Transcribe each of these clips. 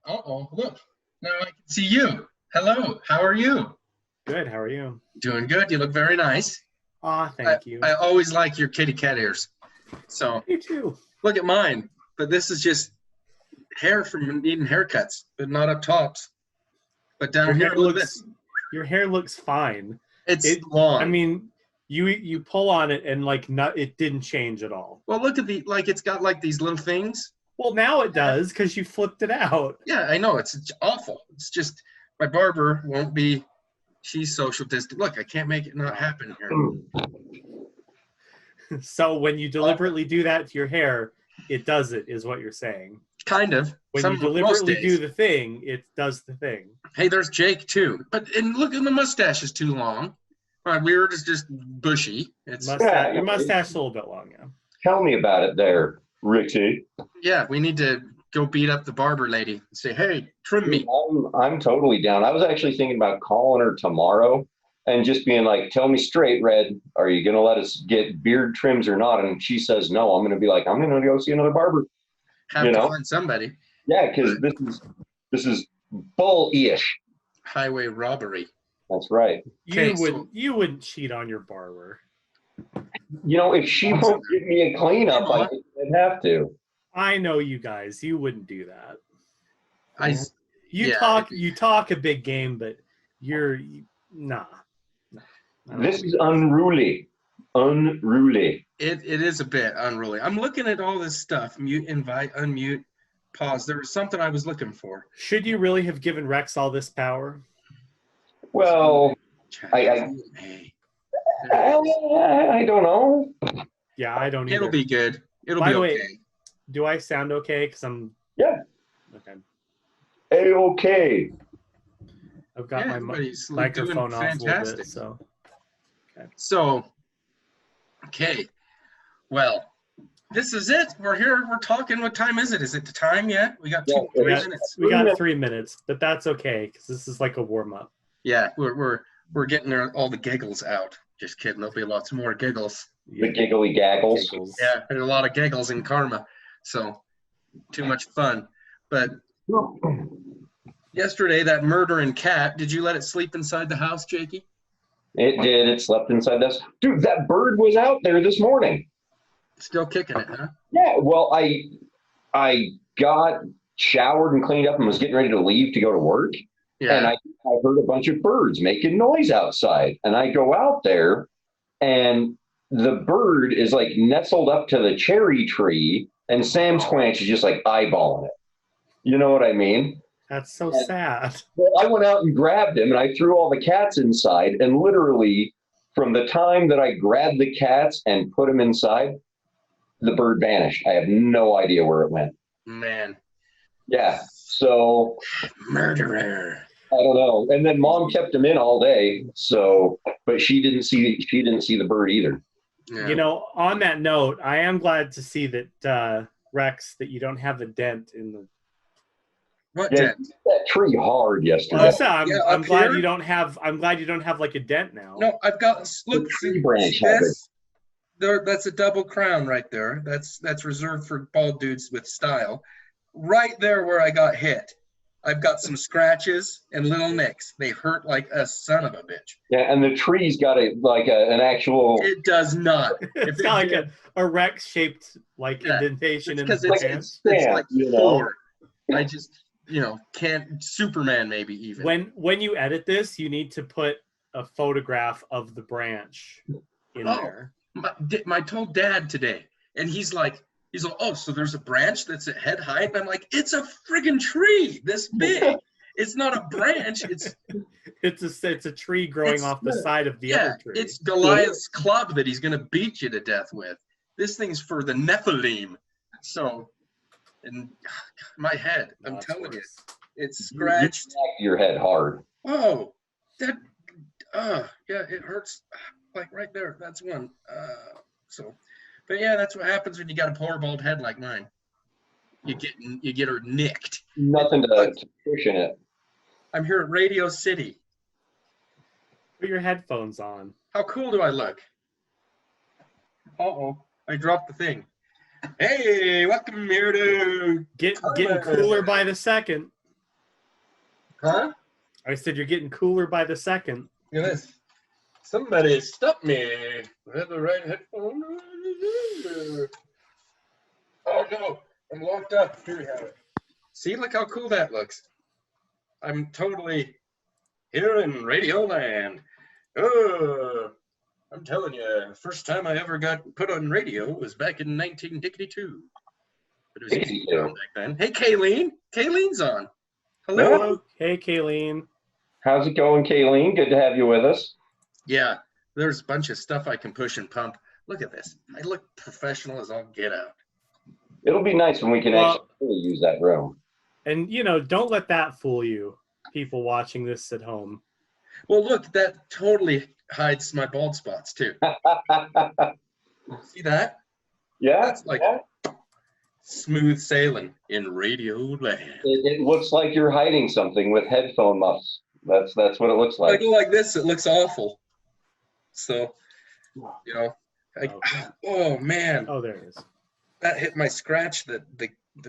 Uh-oh, look. Now I can see you. Hello, how are you? Good, how are you? Doing good. You look very nice. Thank you. I always like your kitty cat ears. So You too. look at mine. But this is just hair from needing haircuts, but not up tops. But down here, look at this. Your hair looks fine. It's long. I mean, you pull on it and it didn't change at all. Well, look at it's got like these little things. Well, now it does because you flipped it out. Yeah, I know. It's awful. It's just my barber won't be. She's social distant. Look, I can't make it not happen here. So when you deliberately do that to your hair, it does it, is what you're saying. Kind of. When you deliberately do the thing, it does the thing. Hey, there's Jake too. And look, at the mustache is too long. My beard is just bushy. Your mustache is a little bit long, yeah. Tell me about it there, Richie. Yeah, we need to go beat up the barber lady and say, hey, trim me. I'm totally down. I was actually thinking about calling her tomorrow and just being like, tell me straight, Red, are you going to let us get beard trims or not? And if she says no, I'm going to be like, I'm going to go see another barber. Have to find somebody. Yeah, because this is bull-ish. Highway robbery. That's right. You wouldn't cheat on your barber. If she won't give me a cleanup, I'd have to. I know you guys. You wouldn't do that. You talk a big game, but you're nah. This is unruly. Unruly. It is a bit unruly. I'm looking at all this stuff. Mute, invite, unmute, pause. There was something I was looking for. Should you really have given Rex all this power? Well, I don't know. Yeah, I don't either. It'll be good. It'll be okay. By the way, do I sound okay? Because I'm... Yeah. Okay. A-okay. I've got my microphone off a little bit, so... Okay. So, okay. Well, this is it. We're here. We're talking. What time is it? Is it the time yet? We got 3 minutes. We got 3 minutes, but that's okay, because this is like a warm-up. Yeah, we're getting all the giggles out. Just kidding. There'll be lots more giggles. The giggly gaggles. Yeah, there's a lot of giggles in karma. So, too much fun. But yesterday, that murdering cat, did you let it sleep inside the house, Jakey? It did. It slept inside this. Dude, that bird was out there this morning. Still kicking it, huh? Yeah, well, I got showered and cleaned up and was getting ready to leave to go to work. Yeah. And I heard a bunch of birds making noise outside. And I go out there, and the bird is like nestled up to the cherry tree, and Sam Squanch is just like eyeballing it. You know what I mean? That's so sad. Well, I went out and grabbed him, and I threw all the cats inside. And literally, from the time that I grabbed the cats and put them inside, the bird vanished. I have no idea where it went. Man. Yeah. So. Murderer. I don't know. And then Mom kept him in all day. So, but she didn't see the bird either. Yeah. On that note, I am glad to see that Rex, that you don't have the dent in the. What dent? That tree hard yesterday. I'm glad you don't have. I'm glad you don't have like a dent now. No, I've got. Look, tree branch. That's a double crown right there. That's reserved for bald dudes with style. Right there where I got hit, I've got some scratches and little nicks. They hurt like a son of a bitch. Yeah, and the tree's got an actual. It does not. It's got like a Rex-shaped indentation in the pants. It's like 4. I just can't. Superman maybe even. When you edit this, you need to put a photograph of the branch in there. I told Dad today, and he's like, oh, so there's a branch that's at head height? And I'm like, it's a friggin' tree this big. It's not a branch. It's a tree growing off the side of the other tree. It's Goliath's club that he's going to beat you to death with. This thing's for the Nephilim. So, and my head, I'm telling you, it's scratched. You your head hard. Oh, that, yeah, it hurts. Like right there, that's one. But yeah, that's what happens when you got a poor bald head like mine. You get her nicked. Nothing to cushion it. I'm here at Radio City. Put your headphones on. How cool do I look? Uh-oh, I dropped the thing. Hey, welcome here to getting cooler by the second. Huh? I said you're getting cooler by the second. Look at this. Somebody stop me. I have the right headphone. Oh no, I'm locked up. Here we have it. See, look how cool that looks. I'm totally here in Radio Land. Oh, I'm telling you, the first time I ever got put on radio was back in 1962. But it was easy back then. Hey, Kayleen. Kayleen's on. Hello. Hello. Hey, Kayleen. How's it going, Kayleen? Good to have you with us. Yeah, there's a bunch of stuff I can push and pump. Look at this. I look professional as all get out. It'll be nice when we can actually really use that room. And, you know, don't let that fool you, people watching this at home. Well, look, that totally hides my bald spots, too. See that? Yeah. That's like smooth sailing in Radio Land. It looks like you're hiding something with headphone muffs. That's what it looks If I like. go like this, it looks awful. So, you know, oh, man. Oh, there it is. That hit my scratch, the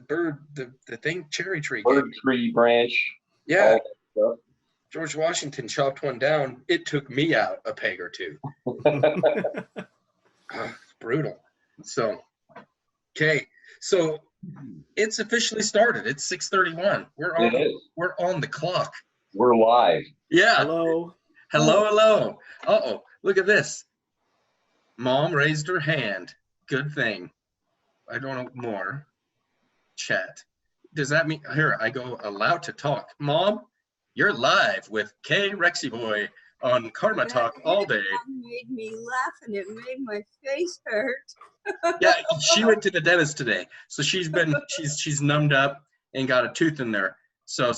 bird, the thing, cherry tree. Bird tree branch. Yeah. George Washington chopped one down. It took me out a peg or two. It's brutal. So, okay. So it's officially started. It's 6:31. We're on the clock. We're live. Yeah. Hello. Hello. Uh-oh. Look at this. Mom raised her hand. Good thing. I don't know more. Chat. Does that mean here I go allowed to talk? Mom, you're live with K Rexy Boy on Karma Talk all day. That made me laugh and it made my face hurt. Yeah, she went to the dentist today, so she's numbed up and got a tooth in there. So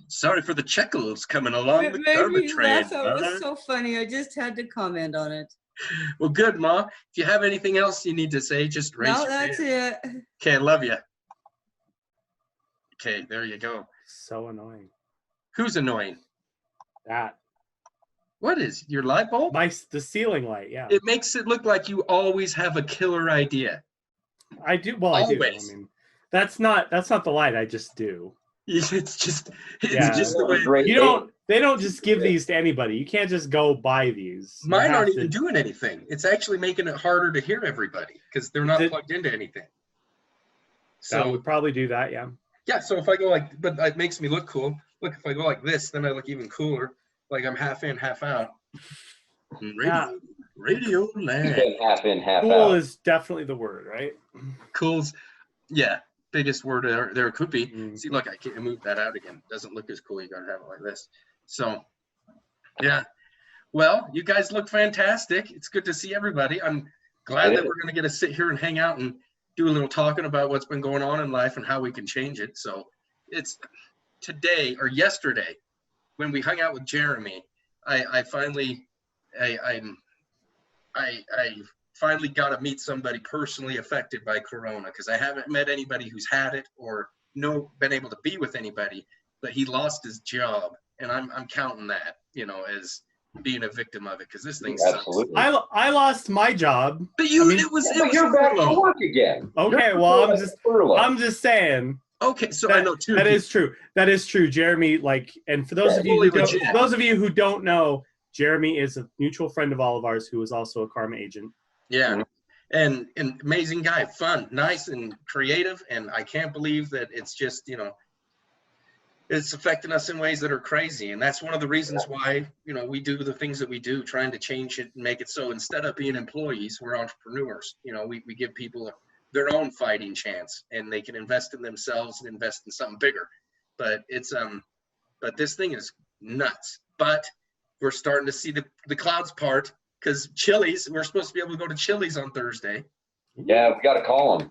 sorry for the checkles coming along It the made Karma me train. laugh. It was so funny. I just had to comment on it. Well, good, Mom. If you have anything else you need to say, just raise your hand. That's it. Okay, I love you. Okay, there you go. So annoying. Who's annoying? That. What is your light bulb? The ceiling light, yeah. It makes it look like you always have a killer idea. I do. Well, I do. I mean, that's not the light. I just do. It's just the way they don't just give these to anybody. You can't just go buy these. Mine aren't even doing anything. It's actually making it harder to hear everybody because they're not plugged into anything. So that would probably do that, yeah. Yeah, so if I go but it makes me look cool. Look, if I go like this, then I look even cooler. Like I'm half in, half out. Radio Land. Half in, half out. Cool is definitely the word, right? Cool's, yeah, biggest word there could be. See, look, I can't move that out again. It doesn't look as cool. You gotta have it like this. So, yeah. Well, you guys look fantastic. It's good to see everybody. I'm glad that we're gonna get to sit here and hang out and do a little talking about what's been going on in life and how we can change it. So it's today or yesterday when we hung out with Jeremy, I finally got to meet somebody personally affected by Corona, because I haven't met anybody who's had it or been able to be with anybody, but he lost his job, and I'm counting that, as being a victim of it, because this thing sucks. Absolutely. I lost my job. But it was you're back to work again. Okay, well, I'm just saying. Okay, so I know too. That is true. That is true. Jeremy, and for those of you who don't know, Jeremy is a mutual friend of all of ours who is also a karma agent. Yeah. And an amazing guy, fun, nice, and creative. And I can't believe that it's just, it's affecting us in ways that are crazy. And that's one of the reasons why, we do the things that we do, trying to change it and make it so instead of being employees, we're entrepreneurs. We give people their own fighting chance, and they can invest in themselves and invest in something bigger. But but this thing is nuts. But we're starting to see the clouds part, because Chili's, we're supposed to be able to go to Chili's on Thursday. Yeah, we got to call them.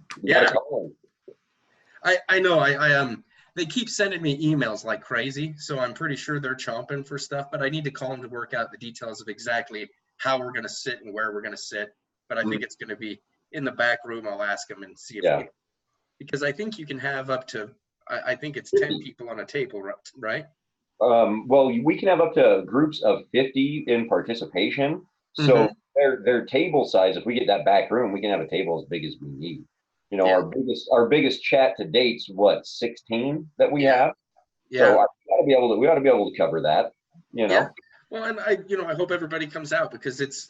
I know. They keep sending me emails like crazy, so I'm pretty sure they're chomping for stuff, but I need to call them to work out the details of exactly how we're going to sit and where we're going to sit. But I think it's going to be in the back room. I'll ask them and see if because I think you can have up to, I think it's 10 people on a table, right? Well, we can have up to groups of 50 in participation. So their table size, if we get that back room, we can have a table as big as we need. Our biggest chat to date's 16 that we have. So we ought to be able to cover that, you know? Yeah. Well, and I hope everybody comes out, because it's,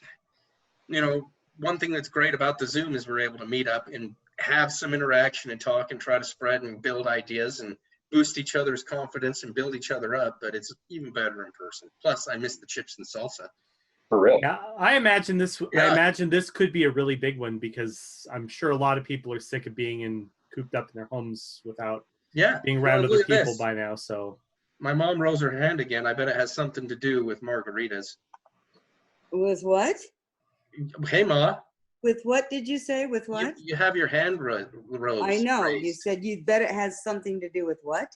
one thing that's great about the Zoom is we're able to meet up and have some interaction and talk and try to spread and build ideas and boost each other's confidence and build each other up. But it's even better in person. Plus, I miss the chips and salsa. For real. Yeah, I imagine this. Yeah. I imagine this could be a really big one, because I'm sure a lot of people are sick of being cooped up in their homes without being around other people by now. So my mom rose her hand again. I bet it has something to do with margaritas. With what? Hey, Ma. With what did you say? With what? You have your hand rose. I know. Raised. You said you bet it has something to do with what?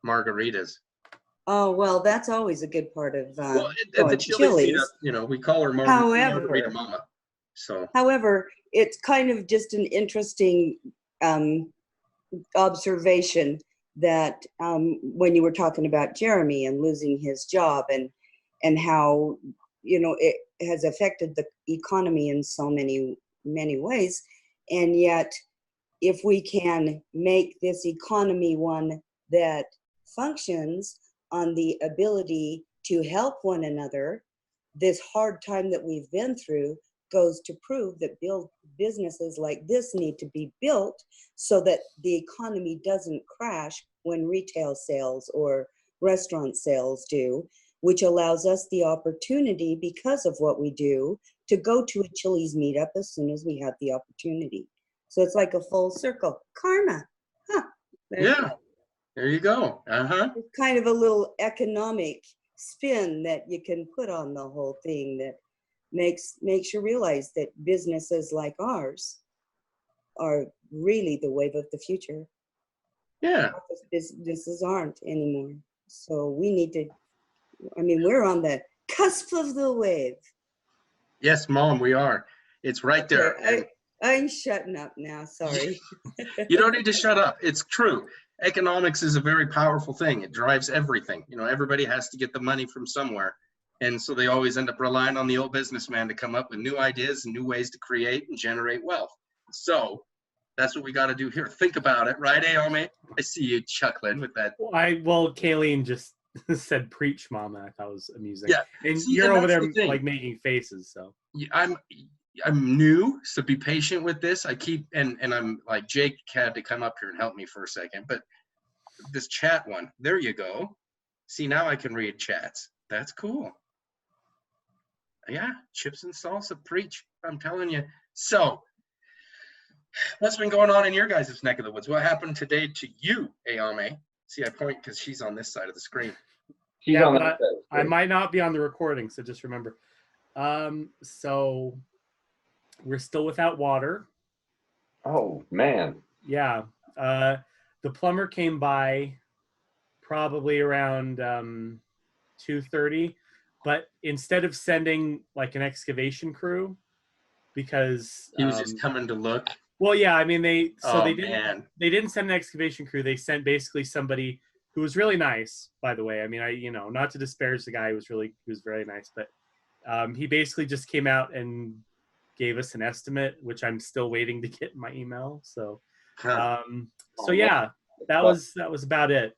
Margaritas. Oh, well, that's always a good part of at the Chili's meetup, we call her Margarita Mama. So, however, it's kind of just an interesting observation that when you were talking about Jeremy and losing his job and how it has affected the economy in so many ways, and yet if we can make this economy one that functions on the ability to help one another, this hard time that we've been through goes to prove that businesses like this need to be built so that the economy doesn't crash when retail sales or restaurant sales do, which allows us the opportunity, because of what we do, to go to a Chili's meetup as soon as we have the opportunity. So it's like a full circle. Karma. Huh. There you go. It's kind of a little economic spin that you can put on the whole thing that makes you realize that businesses like ours are really the wave of the future. Yeah. Businesses aren't anymore. So we need to, we're on the cusp of the wave. Yes, Mom, we are. It's right there. I'm shutting up now. Sorry. You don't need to shut up. It's true. Economics is a very powerful thing. It drives everything. Everybody has to get the money from somewhere. And so they always end up relying on the old businessman to come up with new ideas and new ways to create and generate wealth. So that's what we got to do here. Think about it, right, Ayame? I see you chuckling with that. Well, Kayleen just said preach, Mama. I thought it was amusing. Yeah. And you're over there like making faces. So I'm new, so be patient with this. I keep and I'm like, Jake had to come up here and help me for a second. But this chat one, there you go. See, now I can read chats. That's cool. Yeah, chips and salsa, preach. I'm telling you. So, what's been going on in your guys' neck of the woods? What happened today to you, Ayame? See, I point because she's on this side of the screen. But I might not be on the recording, so just remember. So we're still without water. Oh, man. Yeah. The plumber came by probably around 2:30, but instead of sending like an excavation crew, because he was just coming to look. Well, yeah, they didn't send an excavation crew. They sent basically somebody who was really nice, by the way. Not to disparage the guy, he was very nice, but he basically just came out and gave us an estimate, which I'm still waiting to get in my email. So, yeah, that was about it.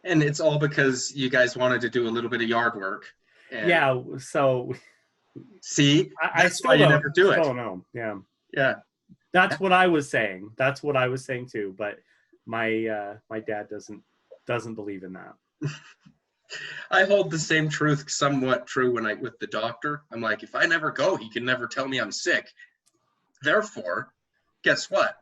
And it's all because you guys wanted to do a little bit of yard work. Yeah. So see, I still never do it. Still know. Yeah. Yeah. That's what I was saying. That's what I was saying too. But my dad doesn't believe in that. I hold the same truth, somewhat true, with the doctor. I'm like, if I never go, he can never tell me I'm sick. Therefore, guess what?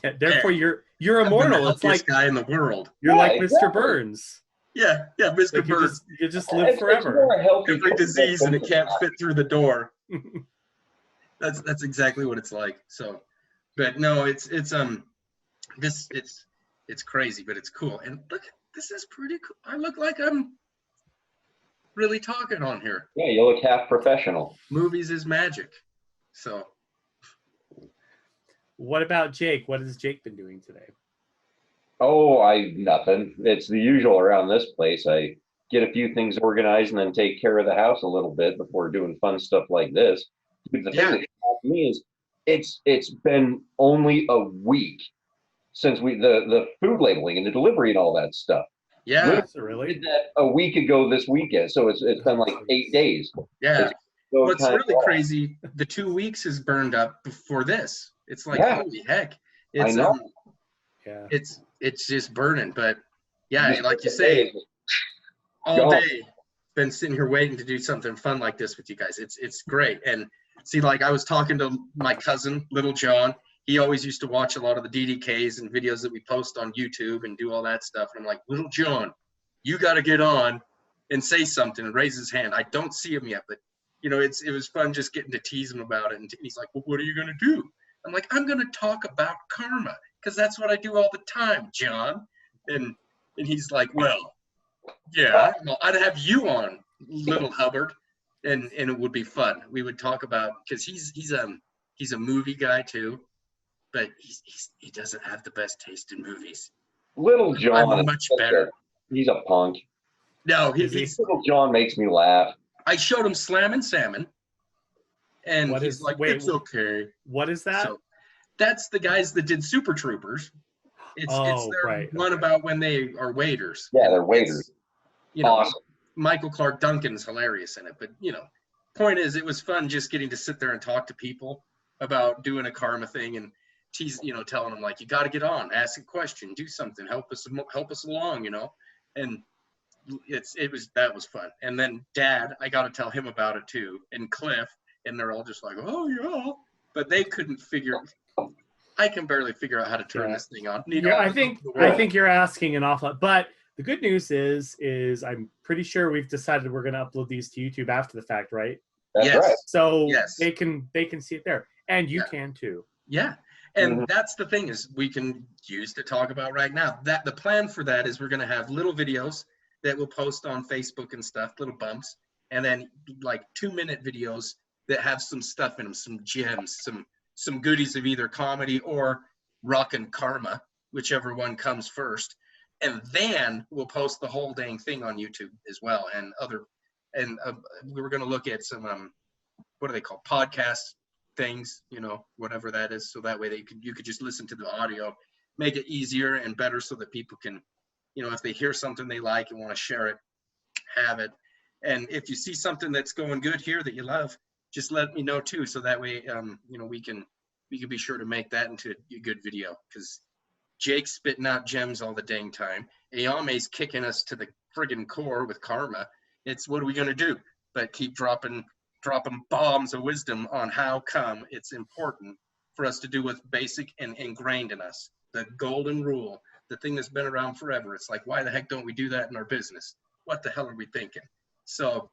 Yeah, therefore, you're immortal. It's like guy in the world. You're like Mr. Burns. Yeah, Mr. Burns. You just live forever. Every disease and it can't fit through the door. That's exactly what it's like. So, but no, it's crazy, but it's cool. And look, this is pretty cool. I look like I'm really talking on here. Yeah, you look half professional. Movies is magic. So. What about Jake? What has Jake been doing today? Oh, nothing. It's the usual around this place. I get a few things organized and then take care of the house a little bit before doing fun stuff like this. But the thing that shocked me is it's been only a week since the food labeling and the delivery and all that stuff. Yeah. Really? Did that a week ago this weekend, so it's been like 8 days. Yeah. What's really off. crazy, the 2 weeks is burned up before this. It's like, holy heck. It's, I know. Yeah. It's just burning. But yeah, like you say, all day been sitting here waiting to do something fun like this with you guys. It's great. And see, like I was talking to my cousin, Little John. He always used to watch a lot of the DDKs and videos that we post on YouTube and do all that stuff. And I'm like, Little John, you got to get on and say something and raise his hand. I don't see him yet, but you know, it was fun just getting to tease him about it. And he's like, well, what are you going to do? I'm like, I'm going to talk about karma because that's what I do all the time, John. And he's like, well, yeah, well, I'd have you on, Little Hubbard, and it would be fun. We would talk about, because he's a movie guy too, but he doesn't have the best taste in movies. Little John I'm much better. He's a punk. No, Little John makes me laugh. I showed him Slammin' Salmon, and he's like, it's okay. What is that? So, that's the guys that did Super Troopers. It's their one about when they are waiters. Yeah, they're waiters. You know, awesome. Michael Clark Duncan's hilarious in it. But, you know, point is, it was fun just getting to sit there and talk to people about doing a karma thing and telling them, like, you got to get on, ask a question, do something, help us along, you know. And that was fun. And then Dad, I got to tell him about it too, and Cliff, and they're all just like, oh yeah, but they couldn't figure. I can barely figure out how to turn this thing on. I think you're asking an awful lot, but the good news is I'm pretty sure we've decided we're going to upload these to YouTube after the fact, right? That's right. So they can see it there, and you can too. Yeah. And that's the thing is we can use to talk about right now. That the plan for that is we're going to have little videos that we'll post on Facebook and stuff, little bumps, and then like 2-minute videos that have some stuff in them, some gems, some goodies of either comedy or rock and karma, whichever one comes first. And then we'll post the whole dang thing on YouTube as well. And we were going to look at some, what are they called? Podcast things, you know, whatever that is. So that way you could just listen to the audio, make it easier and better so that people can, you know, if they hear something they like and want to share it, have it. And if you see something that's going good here that you love, just let me know too. So that way, you know, we can be sure to make that into a good video, because Jake's spitting out gems all the dang time. Ayame's kicking us to the friggin' core with karma. It's what are we going to do? But keep dropping bombs of wisdom on how come it's important for us to do what's basic and ingrained in us. The golden rule, the thing that's been around forever. It's like, why the heck don't we do that in our business? What the hell are we thinking? So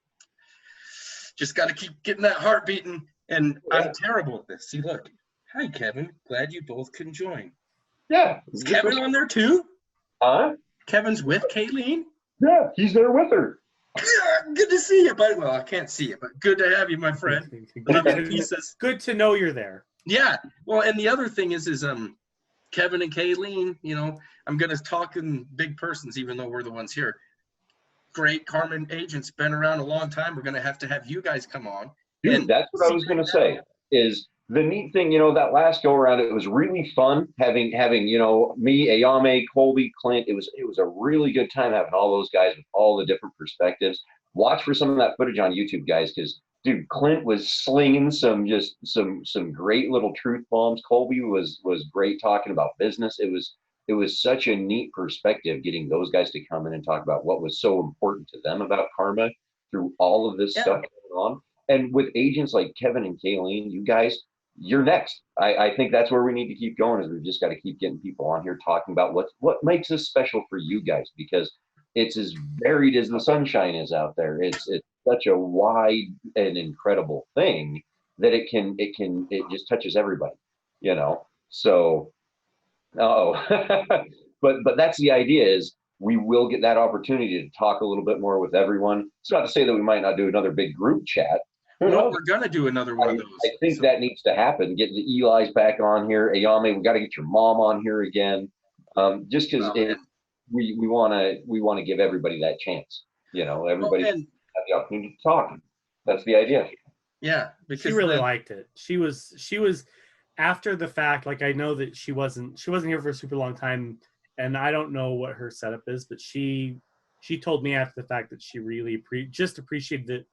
just got to keep getting that heart beating. And I'm terrible at this. See, look. Hi, Kevin. Glad you both can join. Yeah. Is Kevin on there too? Kevin's with Kayleen? Yeah, he's there with her. Yeah, good to see you, buddy. Well, I can't see you, but good to have you, my friend. He says, good to know you're there. Yeah. Well, and the other thing is Kevin and Kayleen, you know, I'm going to talk in big persons, even though we're the ones here. Great karma agents, been around a long time. We're going to have you guys come on. Dude, that's what I was going to say is the neat thing, you know, that last go around, it was really fun having, you know, me, Ayame, Colby, Clint. It was a really good time having all those guys with all the different perspectives. Watch for some of that footage on YouTube, guys, because dude, Clint was slinging some great little truth bombs. Colby was great talking about business. It was such a neat perspective getting those guys to come in and talk about what was so important to them about karma through all of this stuff going on. And with agents like Kevin and Kayleen, you guys, you're next. I think that's where we need to keep going, is we've just got to keep getting people on here talking about what makes this special for you guys, because it's as varied as the sunshine is out there. It's such a wide and incredible thing that it just touches everybody, you know. So but that's the idea, is we will get that opportunity to talk a little bit more with everyone. It's not to say that we might not do another big group chat. No, we're gonna do another one of those. I think that needs to happen. Get the Eli's back on here. Ayame, we got to get your mom on here again. Just because we want to give everybody that chance. You know, everybody have the opportunity to talk. That's the idea. Yeah, because she really liked it. She was after the fact. Like, I know that she wasn't here for a super long time, and I don't know what her setup is, but she she told me after the fact that she really just appreciated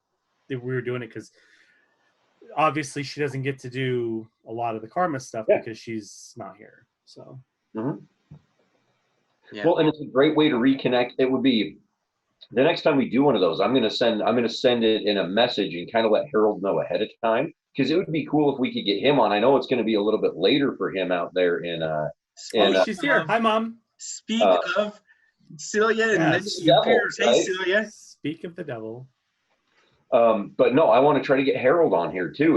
that we were doing it, because obviously she doesn't get to do a lot of the karma stuff because she's not here. So. Mm-hmm. Yeah. Well, and it's a great way to reconnect. It would be the next time we do one of those, I'm going to send it in a message and kind of let Harold know ahead of time, because it would be cool if we could get him on. I know it's going to be a little bit later for him out there in she's here. Hi, Mom. Speak of Celia and then she appears. Hey, Celia. Speak of the devil. But no, I want to try to get Harold on here too.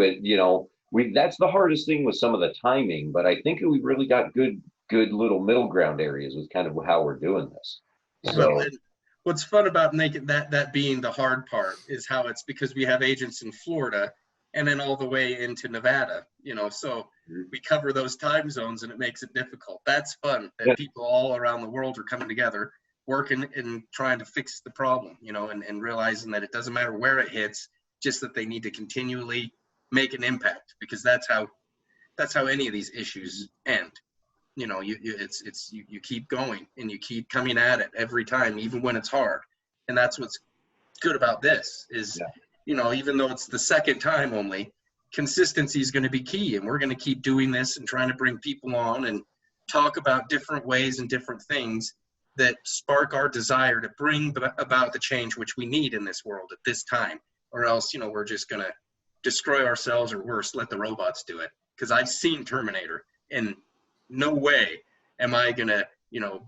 That's the hardest thing with some of the timing, but I think we really got good little middle ground areas with kind of how we're doing this. So what's fun about making that being the hard part is how it's because we have agents in Florida and then all the way into Nevada, so we cover those time zones and it makes it difficult. That's fun that people all around the world are coming together, working and trying to fix the problem, and realizing that it doesn't matter where it hits, just that they need to continually make an impact, because that's how any of these issues end. You keep going and you keep coming at it every time, even when it's hard. And that's what's good about this is, even though it's the second time only, consistency is going to be key. And we're going to keep doing this and trying to bring people on and talk about different ways and different things that spark our desire to bring about the change which we need in this world at this time, or else, we're just going to destroy ourselves, or worse, let the robots do it. Because I've seen Terminator, and no way am I going to,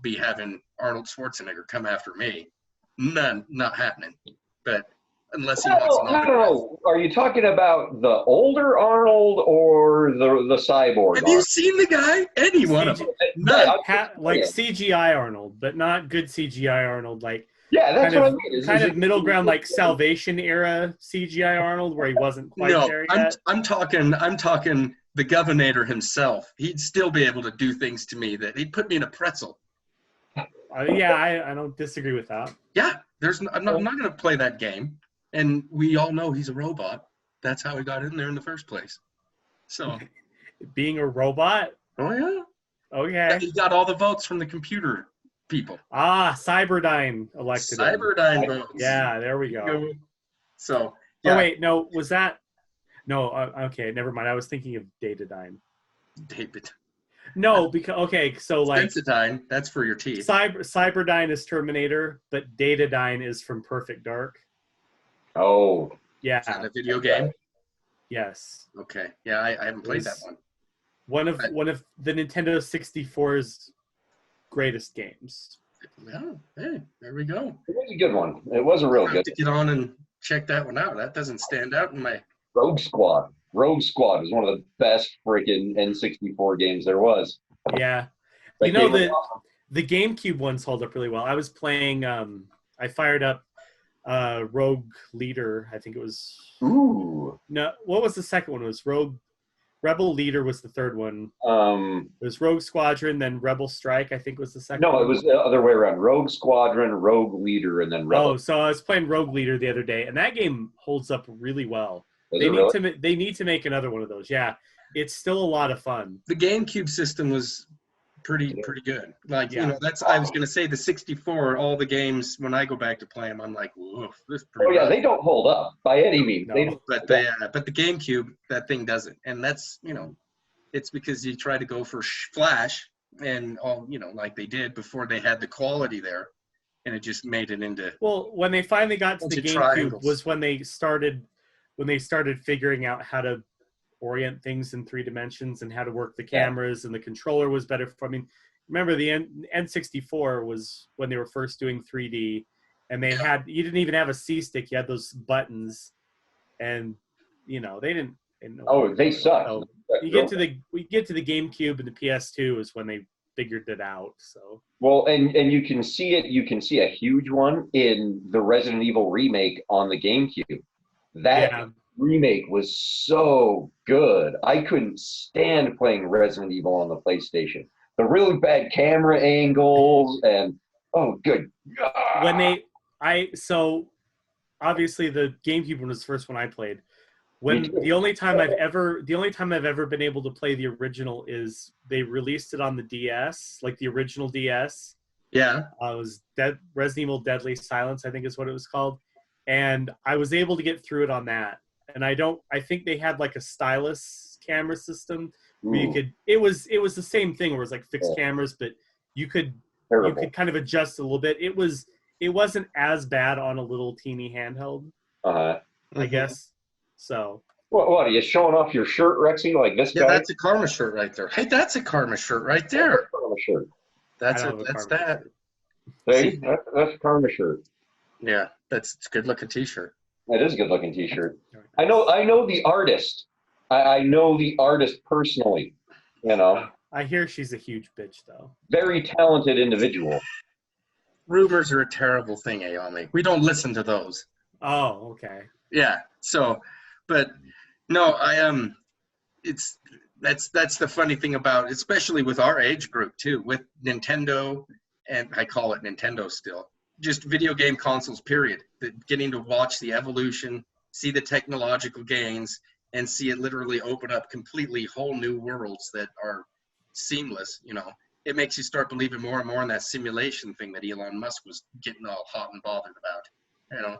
be having Arnold Schwarzenegger come after me. Not happening. But unless he wants an open know. Are you talking about the older Arnold or the cyborg? Have you seen the guy? Any one of them. Like CGI Arnold, but not good CGI Arnold. Like that's what I mean. Kind of middle ground, like Salvation era CGI Arnold, where he wasn't quite there yet. I'm talking the Governor himself. He'd still be able to do things to me that he'd put me in a pretzel. I don't disagree with that. Yeah, I'm not going to play that game. And we all know he's a robot. That's how he got in there in the first place. So, being a robot? Oh yeah. Okay. He got all the votes from the computer people. Cyberdyne elected him. Cyberdyne votes. Yeah, there we go. So. Yeah. Oh wait, no, was that? No, okay, never mind. I was thinking of Datadyne. David. No, because so like Sensodyne, that's for your teeth. Cyberdyne is Terminator, but Datadyne is from Perfect Dark. Oh. Yeah. Is that a video game? Yes. Okay. Yeah, I haven't played that one. One of the Nintendo 64's greatest games. Well, hey, there we go. It was a good one. It was a real good one. To get on and check that one out. That doesn't stand out in my Rogue Squad. Rogue Squad was one of the best freaking N64 games there was. Yeah. The GameCube ones hold up really well. I was playing I fired up Rogue Leader, I think it was. Ooh. No, what was the second one? It was Rebel Leader was the third one. It was Rogue Squadron, then Rebel Strike, I think was the second one. No, it was the other way around. Rogue Squadron, Rogue Leader, and then Rebel. Oh, so I was playing Rogue Leader the other day, and that game holds up really well. They need to make another one of those. Yeah, it's still a lot of fun. The GameCube system was pretty good. Like, that's I was going to say the 64, all the games, when I go back to play them, I'm like, whoa, this is pretty rough. They don't hold up by any means. No. They don't. But the GameCube, that thing doesn't. And that's, it's because you try to go for Flash and all, like they did before they had the quality there. And it just made it into... Well, when they finally got to the GameCube was when they started figuring out how to orient things in 3 dimensions and how to work the cameras, and the controller was better. Remember the N64 was when they were first doing 3D, and you didn't even have a C stick. You had those buttons, and they didn't. They suck. So we get to the GameCube and the PS2 is when they figured it out. So well, and you can see it. You can see a huge one in the Resident Evil remake on the GameCube. That remake was so good. I couldn't stand playing Resident Evil on the PlayStation. The really bad camera angles and good. So obviously the GameCube one was the first one I played. The only time I've ever been able to play the original is they released it on the DS, like the original DS, Yeah. It was Resident Evil Deadly Silence, I think is what it was called. And I was able to get through it on that. And I think they had like a stylus camera system where you could, it was the same thing where it was like fixed cameras, but you could kind of adjust a little bit. It wasn't as bad on a little teeny handheld, I guess. So. What are you showing off your shirt, Rexy, like this guy? Yeah, that's a Karma shirt right there. Hey, that's a Karma shirt right there. That's a Karma shirt. That's that. Shirt. See? That's a Karma shirt. Yeah, it's a good looking t-shirt. That is a good looking t-shirt. I know the artist. I know the artist personally, you know. I hear she's a huge bitch though. Very talented individual. Rumors are a terrible thing, Ayame. We don't listen to those. Oh, okay. Yeah. So, but no, that's the funny thing about, especially with our age group too, with Nintendo, and I call it Nintendo still, just video game consoles, period. Getting to watch the evolution, see the technological gains, and see it literally open up completely whole new worlds that are seamless, you know. It makes you start believing more and more in that simulation thing that Elon Musk was getting all hot and bothered about, you know.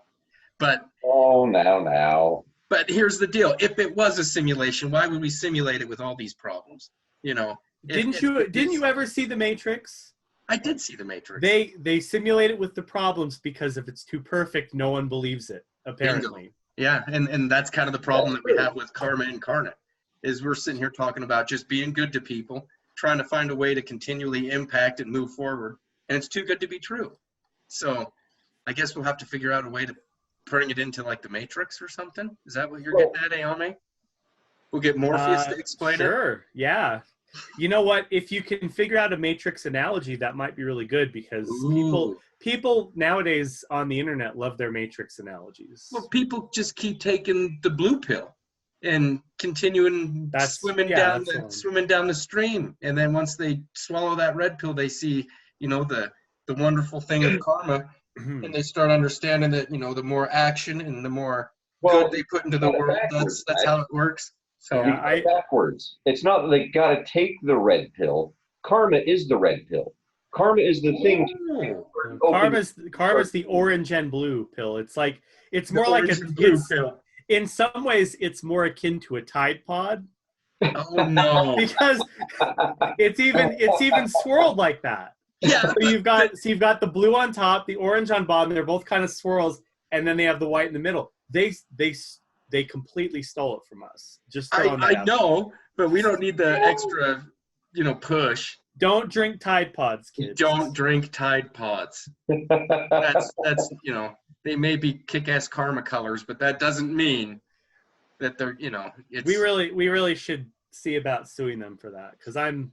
But now. But here's the deal. If it was a simulation, why would we simulate it with all these problems? You know. Didn't you ever see The Matrix? I did see The Matrix. They simulate it with the problems because if it's too perfect, no one believes it, apparently. Bingo. Yeah, and that's kind of the problem that we have with Karma Incarnate, is we're sitting here talking about just being good to people, trying to find a way to continually impact and move forward, and it's too good to be true. So I guess we'll have to figure out a way to bring it into like The Matrix or something. Is that what you're getting at, Ayame? We'll get Morpheus to explain it? Sure, yeah. You know what? If you can figure out a Matrix analogy, that might be really good because people nowadays on the internet love their Matrix analogies. Well, people just keep taking the blue pill and continuing swimming down the stream. And then once they swallow that red pill, they see, you know, the wonderful thing of karma, and they start understanding that, you know, the more action and the more good they put into the world, that's how it works. So backwards. It's not that they got to take the red pill. Karma is the red pill. Karma is the thing. Karma's the orange and blue pill. It's like it's more like a blue pill. In some ways, it's more akin to a Tide Pod. Oh no! Because it's even swirled like that. Yeah. So you've got the blue on top, the orange on bottom. They're both kind of swirls, and then they have the white in the middle. They completely stole it from us. Just I know, but we don't need the extra, you know, push. Don't drink Tide Pods, kids. Don't drink Tide Pods. That's you know, they may be kick-ass karma colors, but that doesn't mean that they're, you know, it's... We really should see about suing them for that, because I'm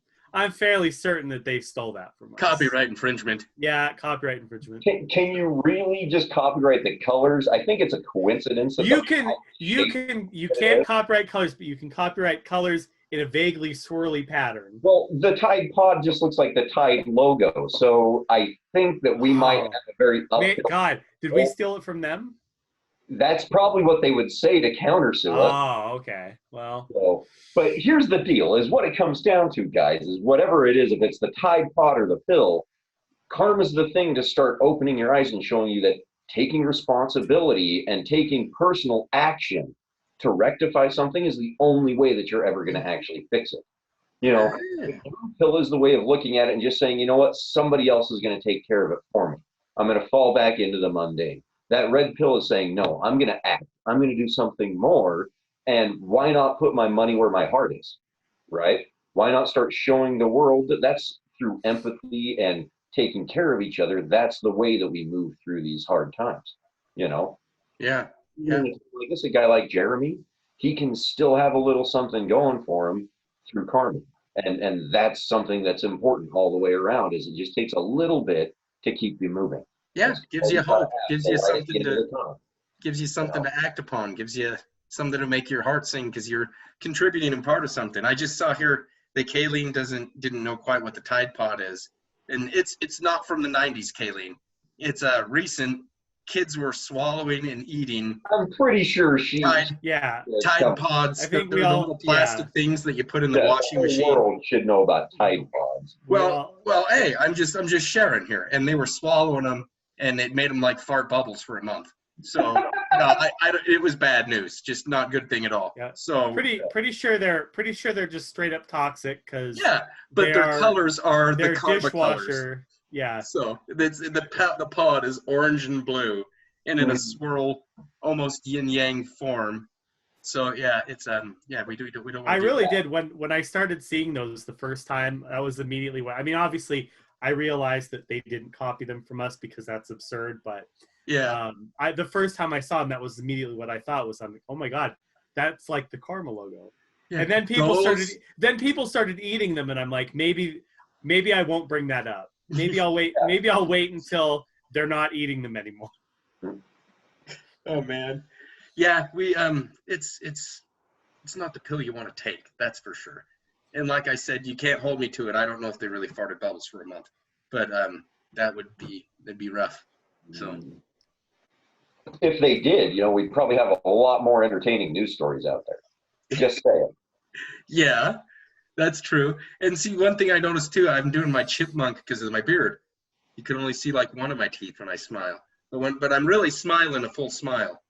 fairly certain that they stole that from us. Copyright infringement. Yeah, copyright infringement. Can you really just copyright the colors? I think it's a coincidence. You can't copyright colors, but you can copyright colors in a vaguely swirly pattern. Well, the Tide Pod just looks like the Tide logo, so I think that we might have a very uphill. God, did we steal it from them? That's probably what they would say to countersue it. Oh, okay. Well. So, but here's the deal, is what it comes down to, guys, is whatever it is, if it's the Tide Pod or the pill, karma's the thing to start opening your eyes and showing you that taking responsibility and taking personal action to rectify something is the only way that you're ever going to actually fix it. You know, the blue pill is the way of looking at it and just saying, you know what, somebody else is going to take care of it for me. I'm going to fall back into the mundane. That red pill is saying, no, I'm going to act. I'm going to do something more. And why not put my money where my heart is, right? Why not start showing the world that that's through empathy and taking care of each other. That's the way that we move through these hard times, you know? Yeah. Yeah. Like this, a guy like Jeremy, he can still have a little something going for him through karma. And that's something that's important all the way around, is it just takes a little bit to keep you moving. Yeah, gives you hope, gives you something to act upon, gives you something to make your heart sing because you're contributing and part of something. I just saw here that Kayleen didn't know quite what the Tide Pod is. And it's not from the 90s, Kayleen. It's a recent, kids were swallowing and eating. I'm pretty sure Tide Pods. I think the little plastic things that you put in the washing machine. The world should know about Tide Pods. ones. Well, hey, I'm just sharing here, and they were swallowing them, and it made them like fart bubbles for a month. So no, it was bad news, just not good thing at all. Yeah. So pretty sure they're just straight up toxic because but their colors are the karma dishwasher. colors. Yeah. So the pod is orange and blue, and in a swirl, almost yin yang form. So yeah, it's we don't. I really did when I started seeing those the first time. That was immediately what I mean. Obviously, I realized that they didn't copy them from us because that's absurd. But the first time I saw them, that was immediately what I thought was. I'm like, oh my god, that's like the karma logo. Yeah, and then people started eating them, and I'm like, maybe I won't bring that up. Maybe I'll wait. Maybe I'll wait until they're not eating them anymore. Oh man. Yeah, we it's not the pill you want to take, that's for sure. And like I said, you can't hold me to it. I don't know if they really farted bubbles for a month, but that'd be rough. So if they did, we'd probably have a lot more entertaining news stories out there. Just saying. Yeah, that's true. And see, one thing I noticed too, I'm doing my chipmunk because of my beard. You can only see like one of my teeth when I smile, but I'm really smiling a full smile.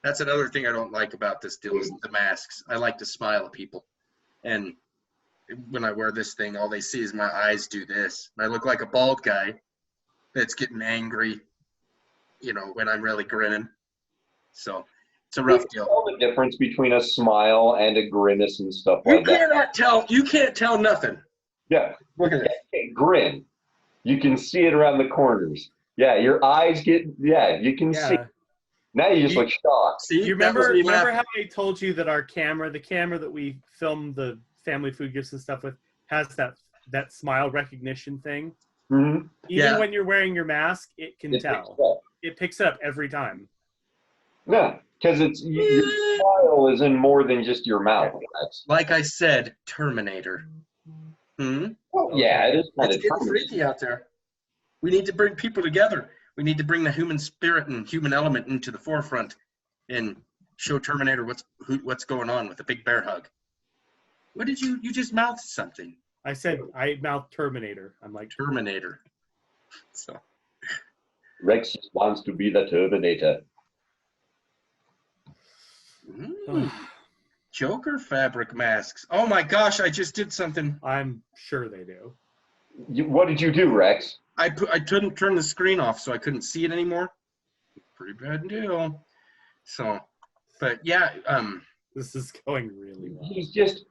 That's another thing I don't like about this deal is the masks. I like to smile at people. And when I wear this thing, all they see is my eyes do this. And I look like a bald guy that's getting angry, when I'm really grinning. So it's a rough deal. Tell the difference between a smile and a grimace and stuff like that. You can't tell nothing. Yeah. Look at it. Grin. You can see it around the corners. Yeah, your eyes you can see. Now you just look shocked. See, you remember how I told you that the camera that we filmed the family food gifts and stuff with, has that smile recognition thing? Mm-hmm. Even when you're wearing your mask, it can tell. It picks it up every time. Yeah, because your smile is in more than just your mouth. Like I said, Terminator. Well, yeah, it is kind of getting freaky out there. We need to bring people together. We need to bring the human spirit and human element into the forefront and show Terminator what's going on with the big bear hug. What did you just mouthed something? I said I mouthed Terminator. I'm like Terminator. So Rex wants to be the Terminator. Joker fabric masks. Oh my gosh, I just did something. I'm sure they do. What did you do, Rex? I couldn't turn the screen off, so I couldn't see it anymore. Pretty bad deal. So, but yeah, this is going really well.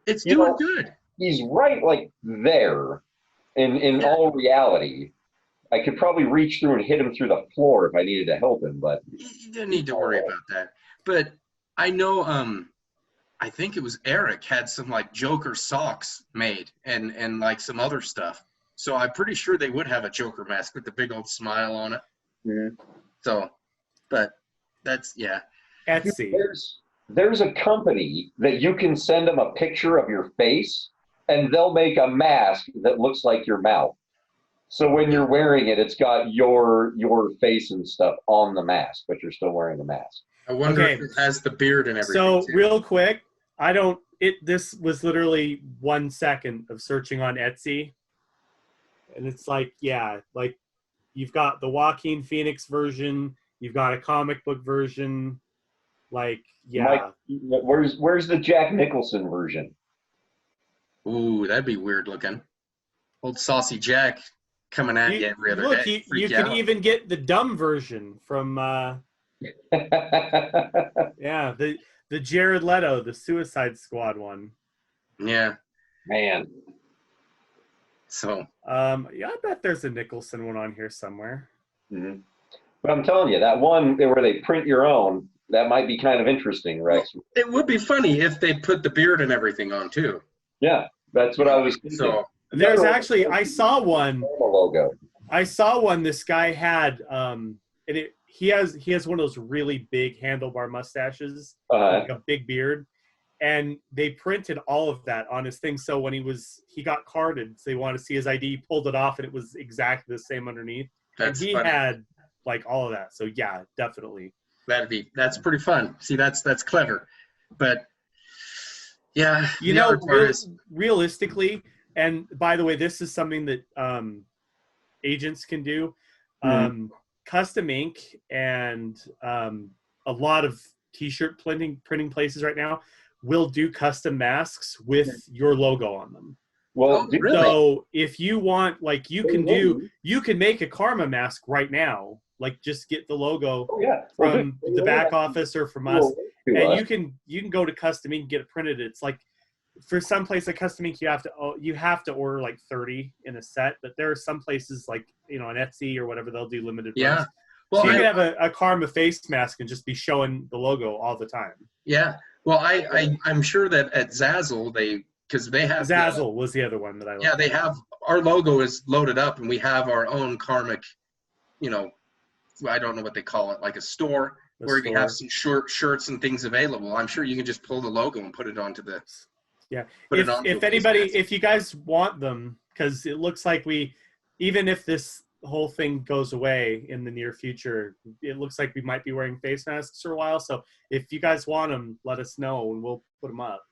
It's doing good. He's right, like there, in all reality. I could probably reach through and hit him through the floor if I needed to help him, but you didn't need to worry about that. But I know, I think it was Eric had some like Joker socks made and like some other stuff. So I'm pretty sure they would have a Joker mask with the big old smile on it. Mm-hmm. So, but that's, Etsy. There's a company that you can send them a picture of your face and they'll make a mask that looks like your mouth. So when you're wearing it, it's got your face and stuff on the mask, but you're still wearing the mask. I wonder if it has the beard and everything. So real quick, this was literally 1 second of searching on Etsy. And it's like, like you've got the Joaquin Phoenix version, you've got a comic book version, like, Mike, where's the Jack Nicholson version? Ooh, that'd be weird looking. Old Saucy Jack coming at you every other day. You can even get the dumb version from, the Jared Leto, the Suicide Squad one. Yeah. Man. So I bet there's a Nicholson one on here somewhere. Mm-hmm. But I'm telling you, that one where they print your own, that might be kind of interesting, Rex. Well, it would be funny if they put the beard and everything on too. Yeah, that's what I was thinking. So there's actually, I saw one. Logo. I saw one this guy had, and he has one of those really big handlebar mustaches, like a big beard. And they printed all of that on his thing. So when he got carded, so they wanted to see his ID, pulled it off, and it was exactly the same underneath. And he had like all of that. So yeah, definitely. That's pretty fun. See, that's clever. But yeah, realistically, And by the way, this is something that agents can do. Custom ink and a lot of t-shirt printing places right now will do custom masks with your logo on them. Well, really? So if you want, like, you can make a Karma mask right now. Like, just get the logo from the back office or from us, and you can go to custom ink and get it printed. It's like, for some place like custom ink, you have to order like 30 in a set, but there are some places like, you know, on Etsy or whatever, they'll do limited runs. Well, so you can have a Karma face mask and just be showing the logo all the time. Yeah. Well, I'm sure that at Zazzle because they have Zazzle was the other one that I liked. Yeah, they have our logo is loaded up, and we have our own Karmic, you know, I don't know what they call it, like a store where we have some shirts and things available. I'm sure you can just pull the logo and put it onto this. Yeah. If you guys want them, because it looks like even if this whole thing goes away in the near future, it looks like we might be wearing face masks for a while. So if you guys want them, let us know and we'll put them up.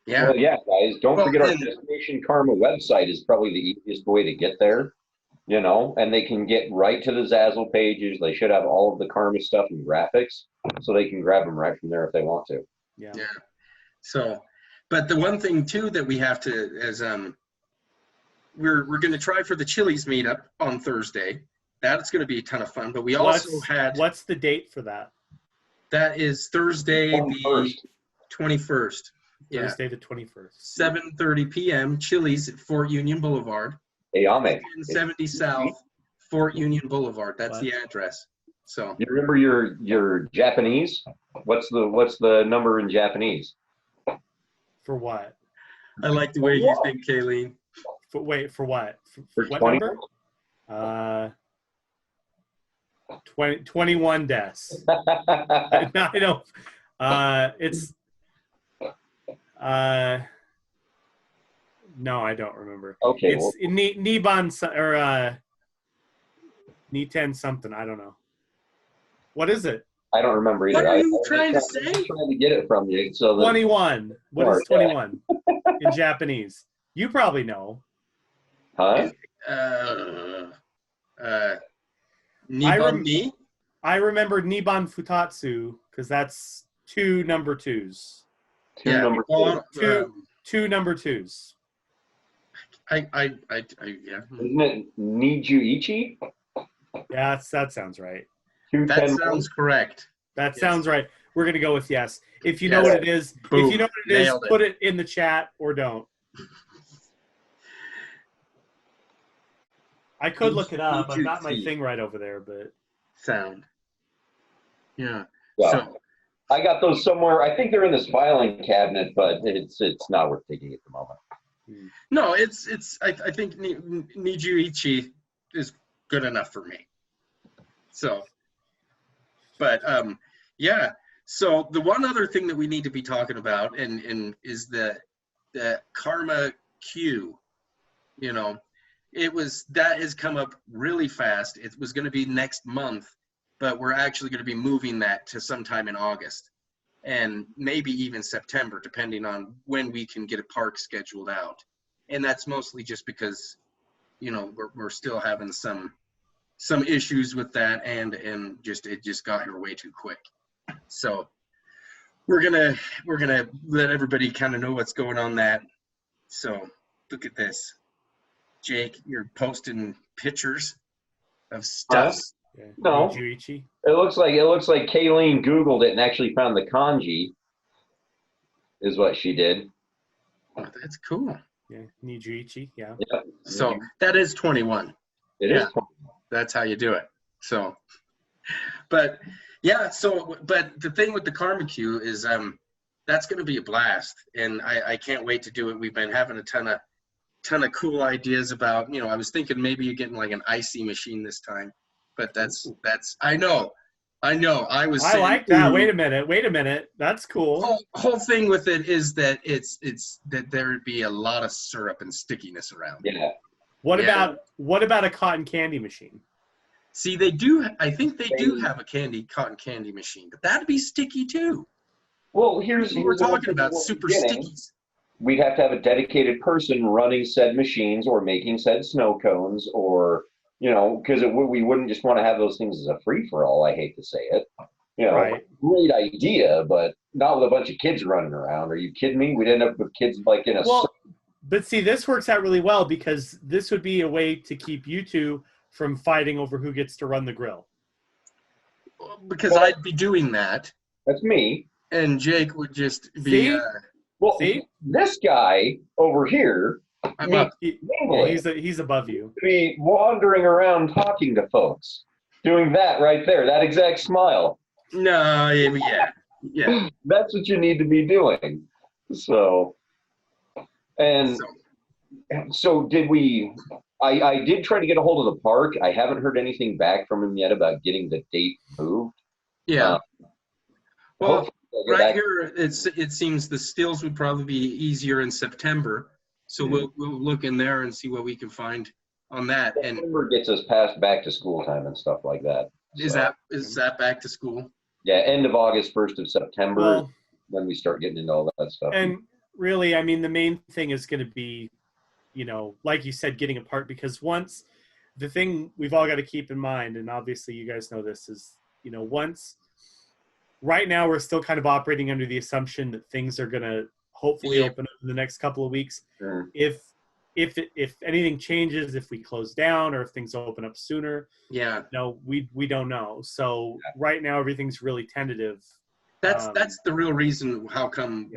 Yeah. Well, yeah, guys, don't forget our Destination Karma website is probably the easiest way to get there, you know, and they can get right to the Zazzle pages. They should have all of the Karma stuff and graphics, so they can grab them right from there if they want to. Yeah. So, but the one thing too that we have to is we're going to try for the Chili's meetup on Thursday. That's going to be a ton of fun. But we what's the date for that? That is Thursday, the 21st. Thursday the 21st. 7:30 p.m. Chili's at Fort Union Boulevard. Ayame. 1070 South, Fort Union Boulevard. That's the address. So you remember your Japanese? What's the number in Japanese? For what? I like the way you think, Kayleen. For what? For what 20? Number? 21 des. I don't. It's. No, I don't remember. Okay. It's Niban or Niten something. I don't know. What is it? I don't remember either. What are you trying to say? I'm trying to get it from you. So 21. What is 21 in Japanese? You probably know. Huh? Niban I remember Niban Futatsu because that's 2 number 2s. Two number number 2s. Yeah. Isn't it Nijuichi? Yeah, that sounds right. That sounds correct. That sounds right. We're gonna go with yes. If you know what it is, put it in the chat or don't. I could look it up. I've got my thing right over there, but sound. Yeah. Well, so I got those somewhere. I think they're in this filing cabinet, but it's not worth taking at the moment. No, I think Nijuichi is good enough for me. So, but yeah. So the one other thing that we need to be talking about and is the Karma Q. You know, that has come up really fast. It was going to be next month, but we're actually going to be moving that to sometime in August and maybe even September, depending on when we can get a park scheduled out. And that's mostly just because, you know, we're still having some issues with that and it just got here way too quick. So we're gonna let everybody kind of know what's going on that. So look at this. Jake, you're posting pictures of stuff. No, it looks like Kayleen Googled it and actually found the kanji. Is what she did. Oh, that's cool. Yeah, Nijuichi. Yeah. Yep. So that is 21. It is 21. That's how you do it. So, but yeah. So, but the thing with the Karma Q is that's going to be a blast, and I can't wait to do it. We've been having a ton of cool ideas about, you know, I was thinking maybe you're getting like an icy machine this time, but that's I know I like that. Wait a minute, that's cool. Whole thing with it is that it's that there'd be a lot of syrup and stickiness around. Yeah. What about a cotton candy machine? See, I think they do have a cotton candy machine, but that'd be sticky too. Well, here's we're talking about super stickies. we'd have to have a dedicated person running said machines or making said snow cones, or, because we wouldn't just want to have those things as a free-for-all. I hate to say it. Right. Great idea, but not with a bunch of kids running around. Are you kidding me? We'd end up with kids like in a... But see, this works out really well because this would be a way to keep you two from fighting over who gets to run the grill. Because I'd be doing that. That's me. And Jake would just be... See? This guy over here... he's above you. Be wandering around talking to folks. Doing that right there. That exact smile. No, yeah. That's what you need to be doing. So did we... I did try to get a hold of the park. I haven't heard anything back from him yet about getting the date moved. Yeah. Well, right here, it seems the stills would probably be easier in September. So we'll look in there and see what we can find on that. September gets us past back to school time and stuff like that. Is that back to school? Yeah, end of August, 1st of September, when we start getting into all that stuff. And really, I mean, the main thing is going to be, like you said, getting apart, because the thing we've all got to keep in mind, and obviously you guys know this, is, right now we're still kind of operating under the assumption that things are going to hopefully open up in the next couple of weeks. Sure. If anything changes, if we close down or if things open up sooner, we don't know. So right now everything's really tentative. That's the real reason how come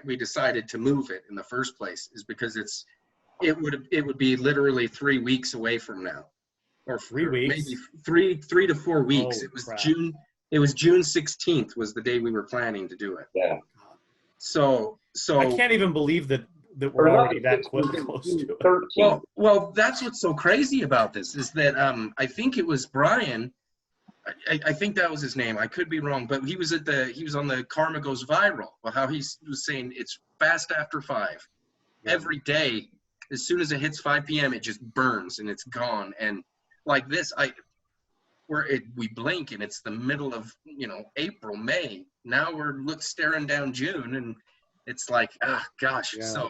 we decided to move it in the first place, is because it would be literally 3 weeks away from now, or 3 weeks, maybe 3 to 4 weeks. Oh, it was crap. June. It was June 16th was the day we were planning to do it. Yeah. So I can't even believe that we're already that close to it. Well, that's what's so crazy about this, is that I think it was Brian. I think that was his name. I could be wrong, but he was on the Karma Goes Viral. Well, how he was saying it's fast after 5. Every day, as soon as it hits 5 p.m., it just burns and it's gone. And like this, we blink and it's the middle of April, May. Now we're staring down June, and it's like, oh gosh. Yeah.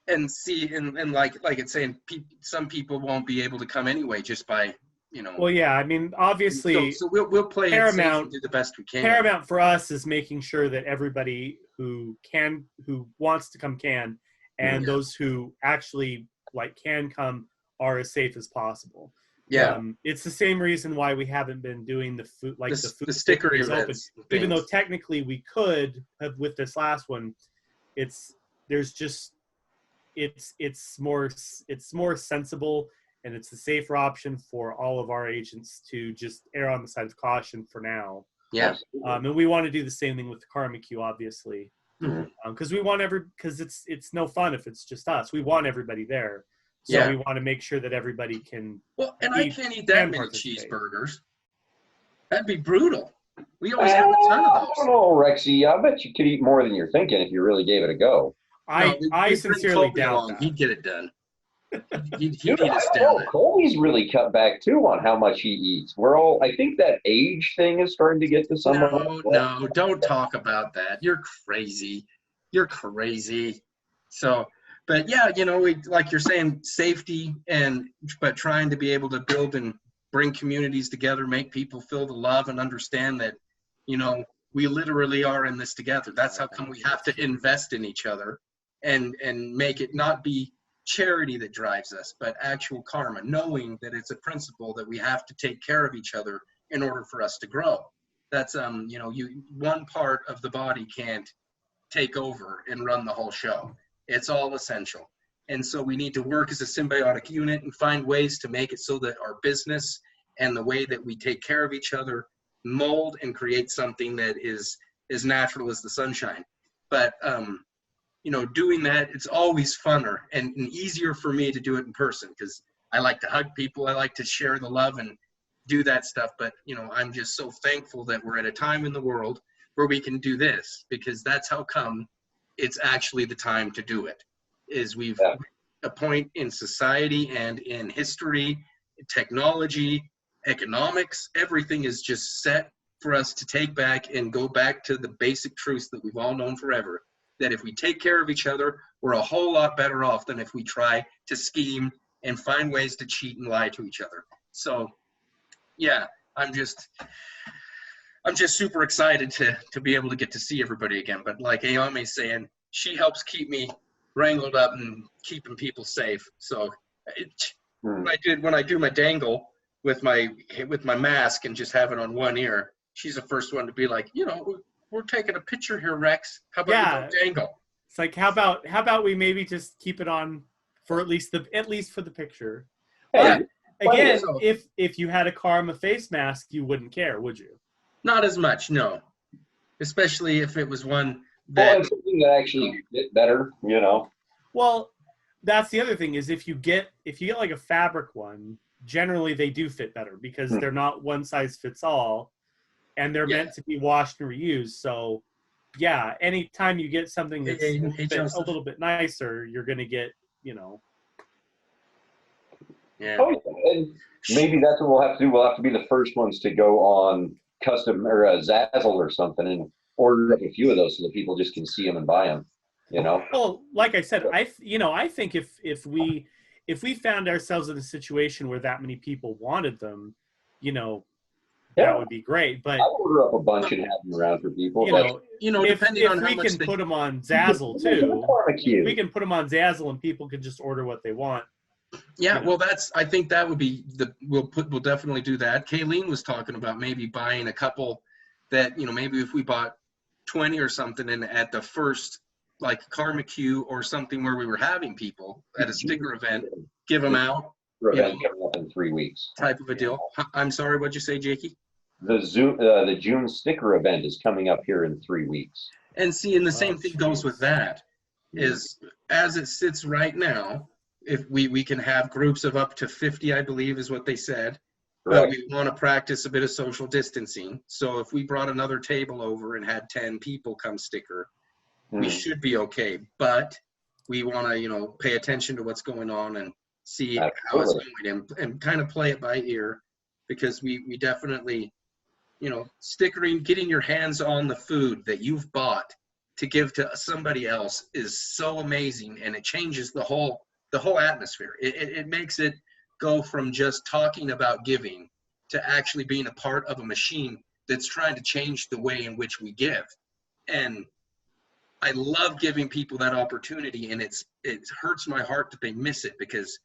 And like it's saying, some people won't be able to come anyway, just by Well, yeah, I mean, obviously, so we'll play Paramount. It safe and do the best we can. Paramount for us is making sure that everybody who wants to come can, and those who actually can come are as safe as possible. Yeah, it's the same reason why we haven't been doing the food the sticker events, even though technically we could have with this last one. It's more sensible, and it's the safer option for all of our agents to just err on the side of caution for now. Yeah. And we want to do the same thing with the Karma Q, obviously, because we want because it's no fun if it's just us. We want everybody there. So we want to make sure that everybody can. Well, and I can't eat that many cheeseburgers. That'd be brutal. We always have a ton of those. I don't know, Rexy. I bet you could eat more than you're thinking if you really gave it a go. I sincerely doubt that. He'd get it done. He'd eat us down. Colby's really cut back too on how much he eats. I think that age thing is starting to get to some of us. No, don't talk about that. You're crazy. So, but yeah, like you're saying, safety, but trying to be able to build and bring communities together, make people feel the love and understand that, we literally are in this together. That's how come we have to invest in each other and make it not be charity that drives us, but actual karma, knowing that it's a principle that we have to take care of each other in order for us to grow. That's, one part of the body can't take over and run the whole show. It's all essential. And so we need to work as a symbiotic unit and find ways to make it so that our business and the way that we take care of each other mold and create something that is as natural as the sunshine. But, doing that, it's always funner and easier for me to do it in person, because I like to hug people. I like to share the love and do that stuff. But, I'm just so thankful that we're at a time in the world where we can do this, because that's how come it's actually the time to do it. Is we've a point in society and in history, technology, economics, everything is just set for us to take back and go back to the basic truths that we've all known forever, that if we take care of each other, we're a whole lot better off than if we try to scheme and find ways to cheat and lie to each other. So, yeah, I'm just super excited to be able to get to see everybody again. But like Ayame's saying, she helps keep me wrangled up and keeping people safe. So when I do my dangle with my mask and just have it on one ear, she's the first one to be like, we're taking a picture here, Rex. How about you don't dangle? It's like, how about we maybe just keep it on for at least for the picture. Yeah. Again, if you had a Karma face mask, you wouldn't care, would you? Not as much, no. Especially if it was one that something that actually fit better, Well, that's the other thing is if you get like a fabric one, generally they do fit better because they're not one size fits all, and they're meant to be washed and reused. So, yeah, anytime you get something that's a little bit nicer, you're gonna get, Yeah. Oh, and maybe that's what we'll have to do. We'll have to be the first ones to go on custom or Zazzle or something and order up a few of those so that people just can see them and buy them. Well, like I said, I think if we found ourselves in a situation where that many people wanted them, that would be great. But I'll order up a bunch and have them around for people. Depending on how much we can put them on Zazzle too, we can put them on Zazzle and people can just order what they want. Yeah, well, I think that would be we'll definitely do that. Kayleen was talking about maybe buying a couple that, maybe if we bought 20 or something and at the first, like Karmic Q or something where we were having people at a sticker event, give them out. Event coming up in 3 weeks. Type of a deal. I'm sorry, what'd you say, Jakey? The June sticker event is coming up here in 3 weeks. And see, and the same thing goes with that, is as it sits right now, if we can have groups of up to 50, I believe is what they said. Right. But we want to practice a bit of social distancing. So if we brought another table over and had 10 people come sticker, we should be okay. But we want to, pay attention to what's going on and see how it's going and kind of play it by ear, because we definitely, stickering, getting your hands on the food that you've bought to give to somebody else is so amazing, and it changes the whole atmosphere. It makes it go from just talking about giving to actually being a part of a machine that's trying to change the way in which we give. And I love giving people that opportunity, and it hurts my heart that they miss it because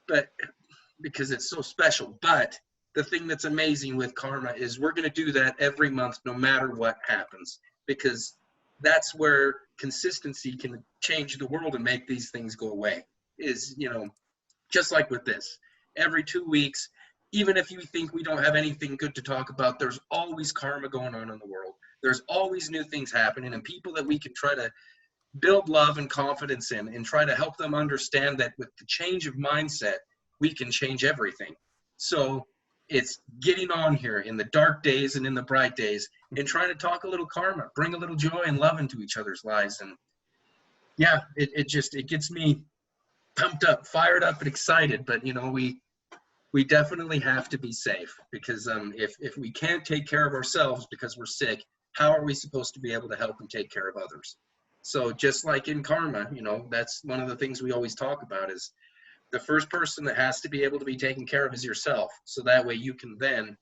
it's so special. But the thing that's amazing with Karma is we're going to do that every month no matter what happens, because that's where consistency can change the world and make these things go away. Is, just like with this, every 2 weeks, even if you think we don't have anything good to talk about, there's always karma going on in the world. There's always new things happening, and people that we can try to build love and confidence in and try to help them understand that with the change of mindset, we can change everything. So it's getting on here in the dark days and in the bright days and trying to talk a little karma, bring a little joy and love into each other's lives. And yeah, it gets me pumped up, fired up, and excited. But we definitely have to be safe, because if we can't take care of ourselves because we're sick, how are we supposed to be able to help and take care of others? So just like in Karma, that's one of the things we always talk about, is the first person that has to be able to be taken care of is yourself. So that way you can then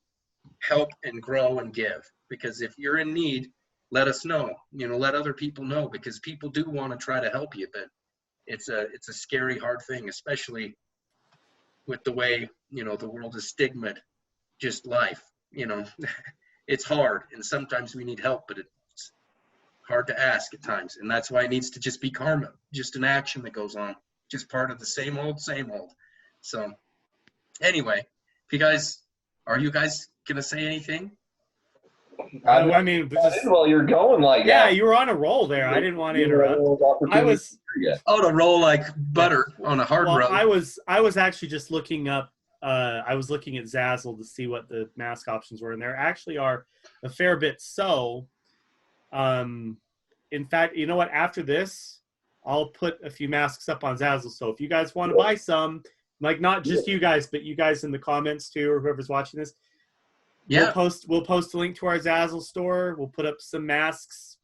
help and grow and give. Because if you're in need, let us know, let other people know, because people do want to try to help you, but it's a scary, hard thing, especially with the way, the world is stigmatized, just life, it's hard. And sometimes we need help, but it's hard to ask at times. And that's why it needs to just be karma, just an action that goes on, just part of the same old. So anyway, are you guys going to say anything? I mean, well, you're going like yeah, that. you were on a roll there. I didn't want to interrupt. To roll like butter on a hard road. I was actually just looking up. I was looking at Zazzle to see what the mask options were, and there actually are a fair bit. So, in fact, you know what? After this, I'll put a few masks up on Zazzle. So if you guys want to buy some, like not just you guys, but you guys in the comments too, or whoever's watching this, Yeah. We'll post a link to our Zazzle store. We'll put up some masks.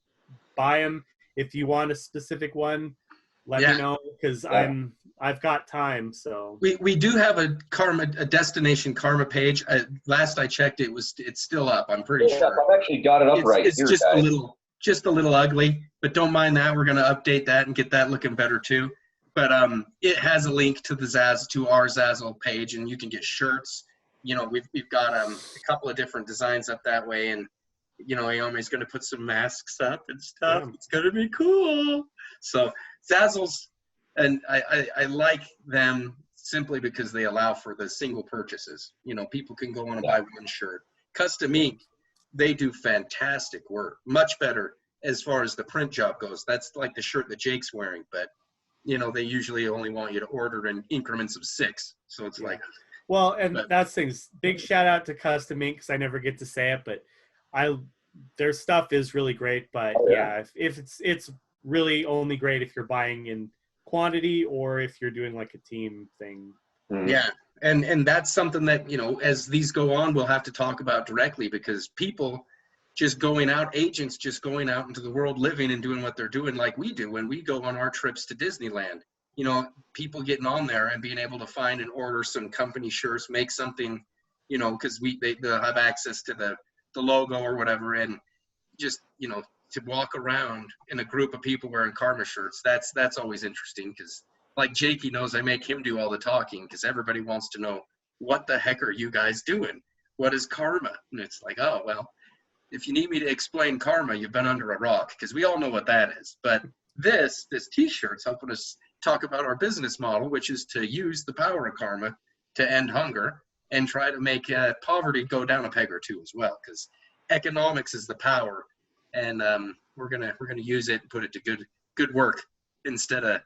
Buy them if you want a specific one. Let me know, because I've got time. So we do have a destination karma page. Last I checked, it's still up. I'm pretty sure. I've actually got it up It's here, just guys. a little ugly, but don't mind that. We're gonna update that and get that looking better too. But it has a link to our Zazzle page, and you can get shirts. You know, we've got a couple of different designs up that way, and you know, Ayame's gonna put some masks up and stuff. Yeah. It's gonna be cool. So Zazzle's, and I like them simply because they allow for the single purchases. You know, people can go on and buy one shirt. Custom Ink, they do fantastic work, much better as far as the print job goes. That's like the shirt that Jake's wearing, but you know, they usually only want you to order in increments of 6. So it's like, well, and that's things. Big shout out to Custom Ink, because I never get to say it, but their stuff is really great. But if it's really only great if you're buying in quantity or if you're doing like a team thing. Yeah, and that's something that, you know, as these go on, we'll have to talk about directly, because people agents just going out into the world, living and doing what they're doing like we do when we go on our trips to Disneyland. You know, people getting on there and being able to find and order some company shirts, make something, you know, because they'll have access to the logo or whatever, and just, you know, to walk around in a group of people wearing Karma shirts, that's always interesting, because like Jakey knows, I make him do all the talking, because everybody wants to know, what the heck are you guys doing? What is Karma? And it's like, oh, well, if you need me to explain Karma, you've been under a rock, because we all know what that is. But this T-shirt's helping us talk about our business model, which is to use the power of Karma to end hunger and try to make poverty go down a peg or two as well, because economics is the power, and we're gonna use it and put it to good work, instead of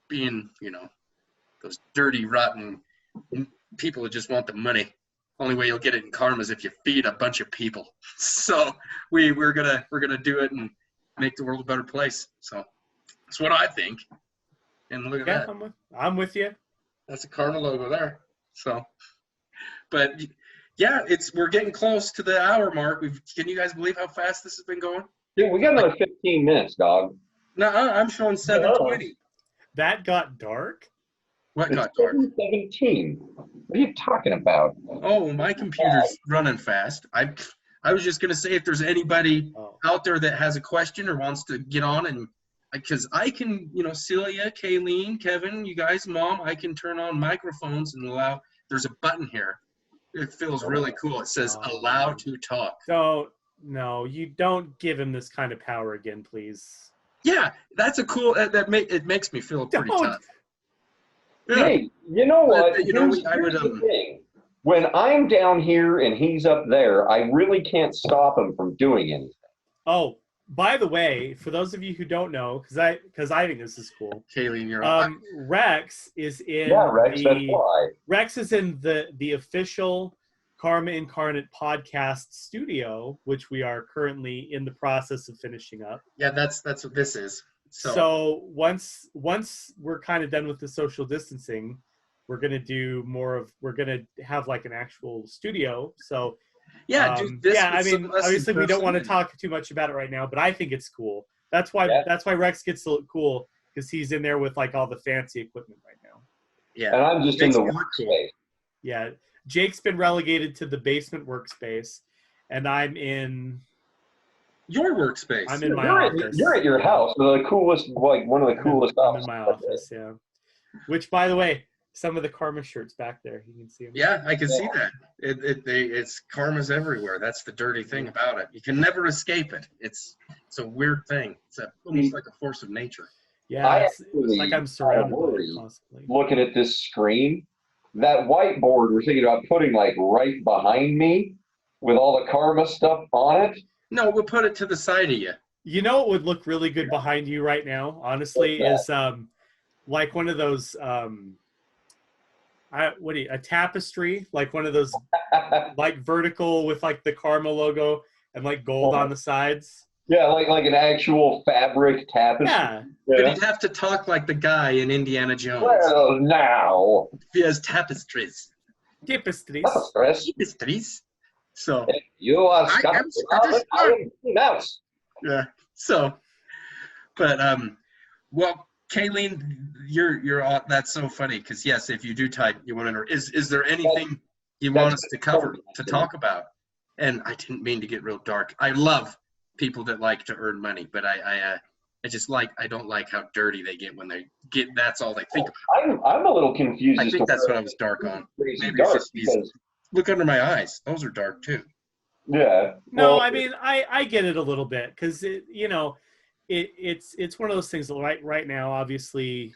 being, you know, those dirty, rotten people who just want the money. Only way you'll get it in Karma is if you feed a bunch of people. So we're gonna do it and make the world a better place. So that's what I think. And look at that. I'm with you. That's a Karma logo there. So, but yeah, we're getting close to the hour mark. Can you guys believe how fast this has been going? Dude, we got another 15 minutes, dog. No, I'm showing 7:20. That got dark? What got dark? 17. What are you talking about? Oh, my computer's running fast. I was just gonna say, if there's anybody out there that has a question or wants to get on, and because I can, you know, Celia, Kayleen, Kevin, you guys, Mom, I can turn on microphones and allow. There's a button here. It feels really cool. It says allow to talk. So no, you don't give him this kind of power again, please. Yeah, that's a cool. It makes me feel pretty tough. Yeah. Hey, you know what? You know, here's the thing. When I'm down here and he's up there, I really can't stop him from doing anything. Oh, by the way, for those of you who don't know, because I think this is cool. Kayleen, you're on. Rex is in. Yeah, Rex. That's why. Rex is in the official Karma Incarnate podcast studio, which we are currently in the process of finishing up. Yeah, that's what this is. So once we're kind of done with the social distancing, we're gonna have like an actual studio. So yeah, I mean, obviously we don't want to talk too much about it right now, but I think it's cool. That's why Rex gets to look cool, because he's in there with like all the fancy equipment right now. Yeah, and I'm just in the workspace. Yeah, Jake's been relegated to the basement workspace, and I'm in your workspace. I'm in my office. You're at your house, one of the coolest I'm in my office, yeah. Which, by the way, some of the Karma shirts back there, you can see them. Yeah, I can see that. It's Karma's everywhere. That's the dirty thing about it. You can never escape it. It's a weird thing. It's almost like a force of nature. Yeah, it's like I'm surrounded by it constantly. Looking at this screen, that whiteboard we're thinking about putting like right behind me with all the Karma stuff on it. No, we'll put it to the side of you. You know what would look really good behind you right now, honestly, is like one of those a tapestry, like one of those like vertical with like the Karma logo and like gold on the sides. Yeah, like an actual fabric tapestry. Yeah. But he'd have to talk like the guy in Indiana Jones. Well, now he has tapestries. Tapestries. Tapestries. So you are stuck. Mouse. Yeah. So, but well, Kayleen, you're all, that's so funny because yes, if you do type, you want to know, is there anything you want us to cover to talk about? And I didn't mean to get real dark. I love people that like to earn money, but I just I don't like how dirty they get when they get. That's all they think about. I'm a little confused. I think that's what I was dark on. Maybe it's just these. Look under my eyes; those are dark too. Yeah. No, I mean I get it a little bit because you know it's one of those things right now. Obviously,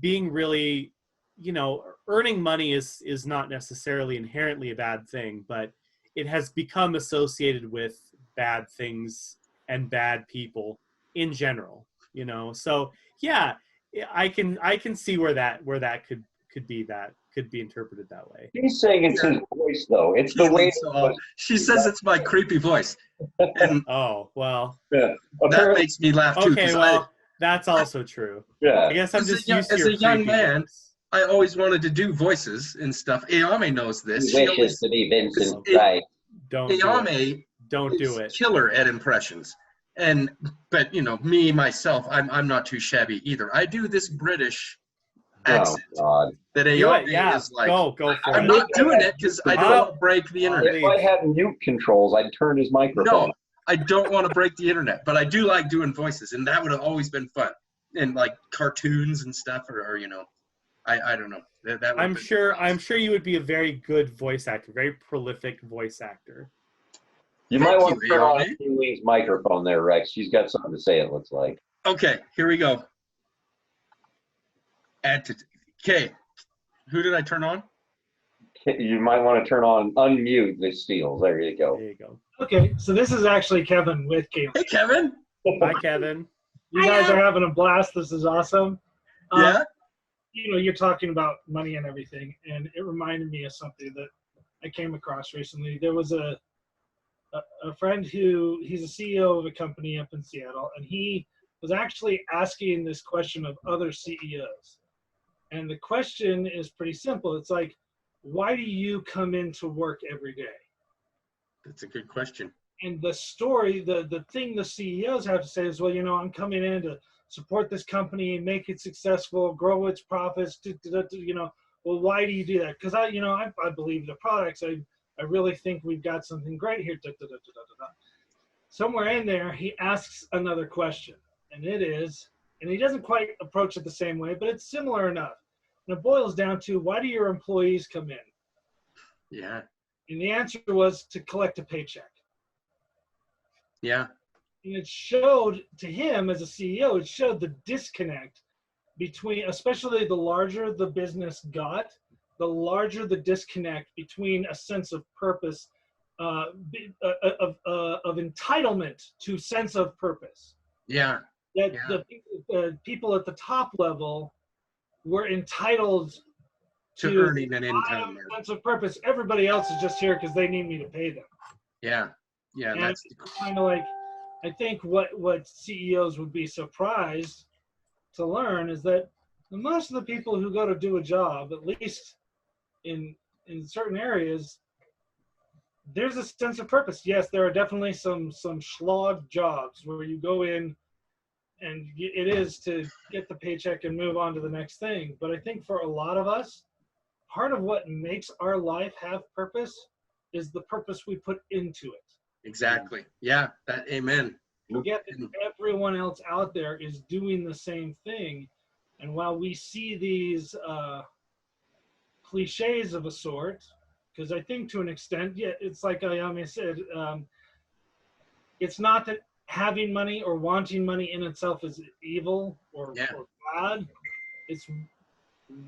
being really, you know, earning money is not necessarily inherently a bad thing, but it has become associated with bad things and bad people in general. You know, so yeah, I can see where that could be interpreted that way. She's saying it's his voice, though. It's the way. She says it's my creepy voice. And oh well, yeah. That makes me laugh too. Okay, well, that's also true. Yeah, I guess I'm just used to as your a young man. voice. I always wanted to do voices and stuff. Ayame knows this. He wishes to be Vincent Price. Ayame don't do it. Killer at impressions. But you know, me myself, I'm not too shabby either. I do this British accent that Ayame is like. Go for it. I'm not doing it because I don't want to break the internet. If I had mute controls, I'd turn his microphone. No, I don't want to break the internet, but I do like doing voices, and that would have always been fun. And like cartoons and stuff, or you know, I don't know. That I'm sure you would be a very good voice actor, very prolific voice actor. You might want to turn on Keely's microphone there, Rex. She's got something to say, it looks like. Okay, here we go. Okay, who did I turn on? You might want to turn on unmute the Steels. There you go. There you go. Okay, so this is actually Kevin with Kayleen. Hey, Kevin. Hi, Kevin. You guys are having a blast. This is awesome. Yeah. You know, you're talking about money and everything, and it reminded me of something that I came across recently. There was a friend he's a CEO of a company up in Seattle, and he was actually asking this question of other CEOs. And the question is pretty simple. It's like, why do you come into work every day? That's a good question. And the story, the thing the CEOs have to say is, well, you know, I'm coming in to support this company, make it successful, grow its profits, you know, well, why do you do that? Because I believe the products. I really think we've got something great here. Somewhere in there, he asks another question, and it is, and he doesn't quite approach it the same way, but it's similar enough. And it boils down to, why do your employees come in? Yeah. And the answer was to collect a paycheck. Yeah. And it showed to him as a CEO, it showed the disconnect between, especially the larger the business got, the larger the disconnect between a sense of purpose, of entitlement to sense of purpose. Yeah. That the people at the top level were entitled to earning an income. Sense of purpose. Everybody else is just here because they need me to pay them. Yeah. Yeah. And That's kind of like, I think what CEOs would be surprised to learn is that most of the people who go to do a job, at least in certain areas, there's a sense of purpose. Yes, there are definitely some slog jobs where you go in and it is to get the paycheck and move on to the next thing. But I think for a lot of us, part of what makes our life have purpose is the purpose we put into it. Exactly. Yeah. Amen. Yet everyone else out there is doing the same thing. And while we see these cliches of a sort, because I think to an extent, yeah, it's like Ayame said, it's not that having money or wanting money in itself is evil or bad. It's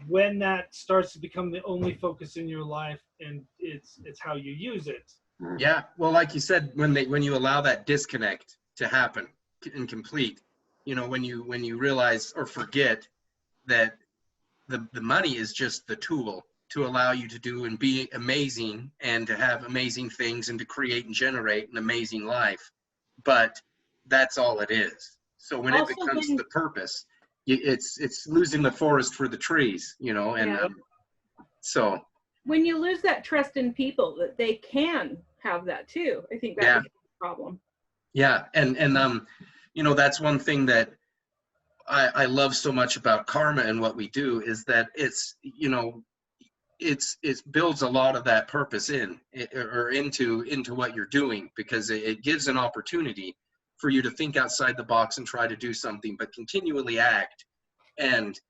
when that starts to become the only focus in your life, and it's how you use it. Yeah. Well, like you said, when you allow that disconnect to happen and complete, you know, when you realize or forget that the money is just the tool to allow you to do and be amazing and to have amazing things and to create and generate an amazing life. But that's all it is. So when it becomes the purpose, it's losing the forest for the trees, you know, and so when you lose that trust in people, that they can have that too. I think that becomes a problem. Yeah, and you know, that's one thing that I love so much about karma and what we do is that it's, you know, it builds a lot of that purpose into what you're doing, because it gives an opportunity for you to think outside the box and try to do something, but continually act. And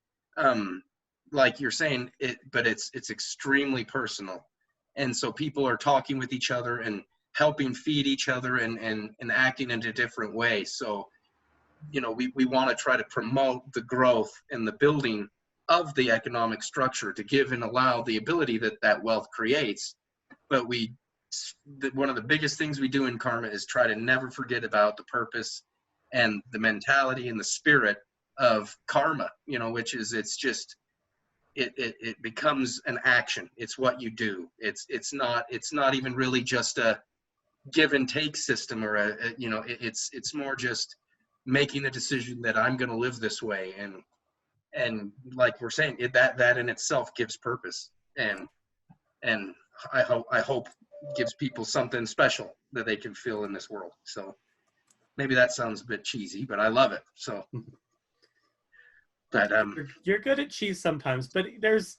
like you're saying, but it's extremely personal, and so people are talking with each other and helping feed each other and acting in a different way. So, you know, we want to try to promote the growth and the building of the economic structure to give and allow the ability that wealth creates. But one of the biggest things we do in karma is try to never forget about the purpose and the mentality and the spirit of karma, you know, which is, it's just, it becomes an action. It's what you do. It's not even really just a give and take system, or you know, it's more just making a decision that I'm going to live this way. And like we're saying, that in itself gives purpose, and I hope gives people something special that they can feel in this world. So maybe that sounds a bit cheesy, but I love it. So, but you're good at cheese sometimes, but there's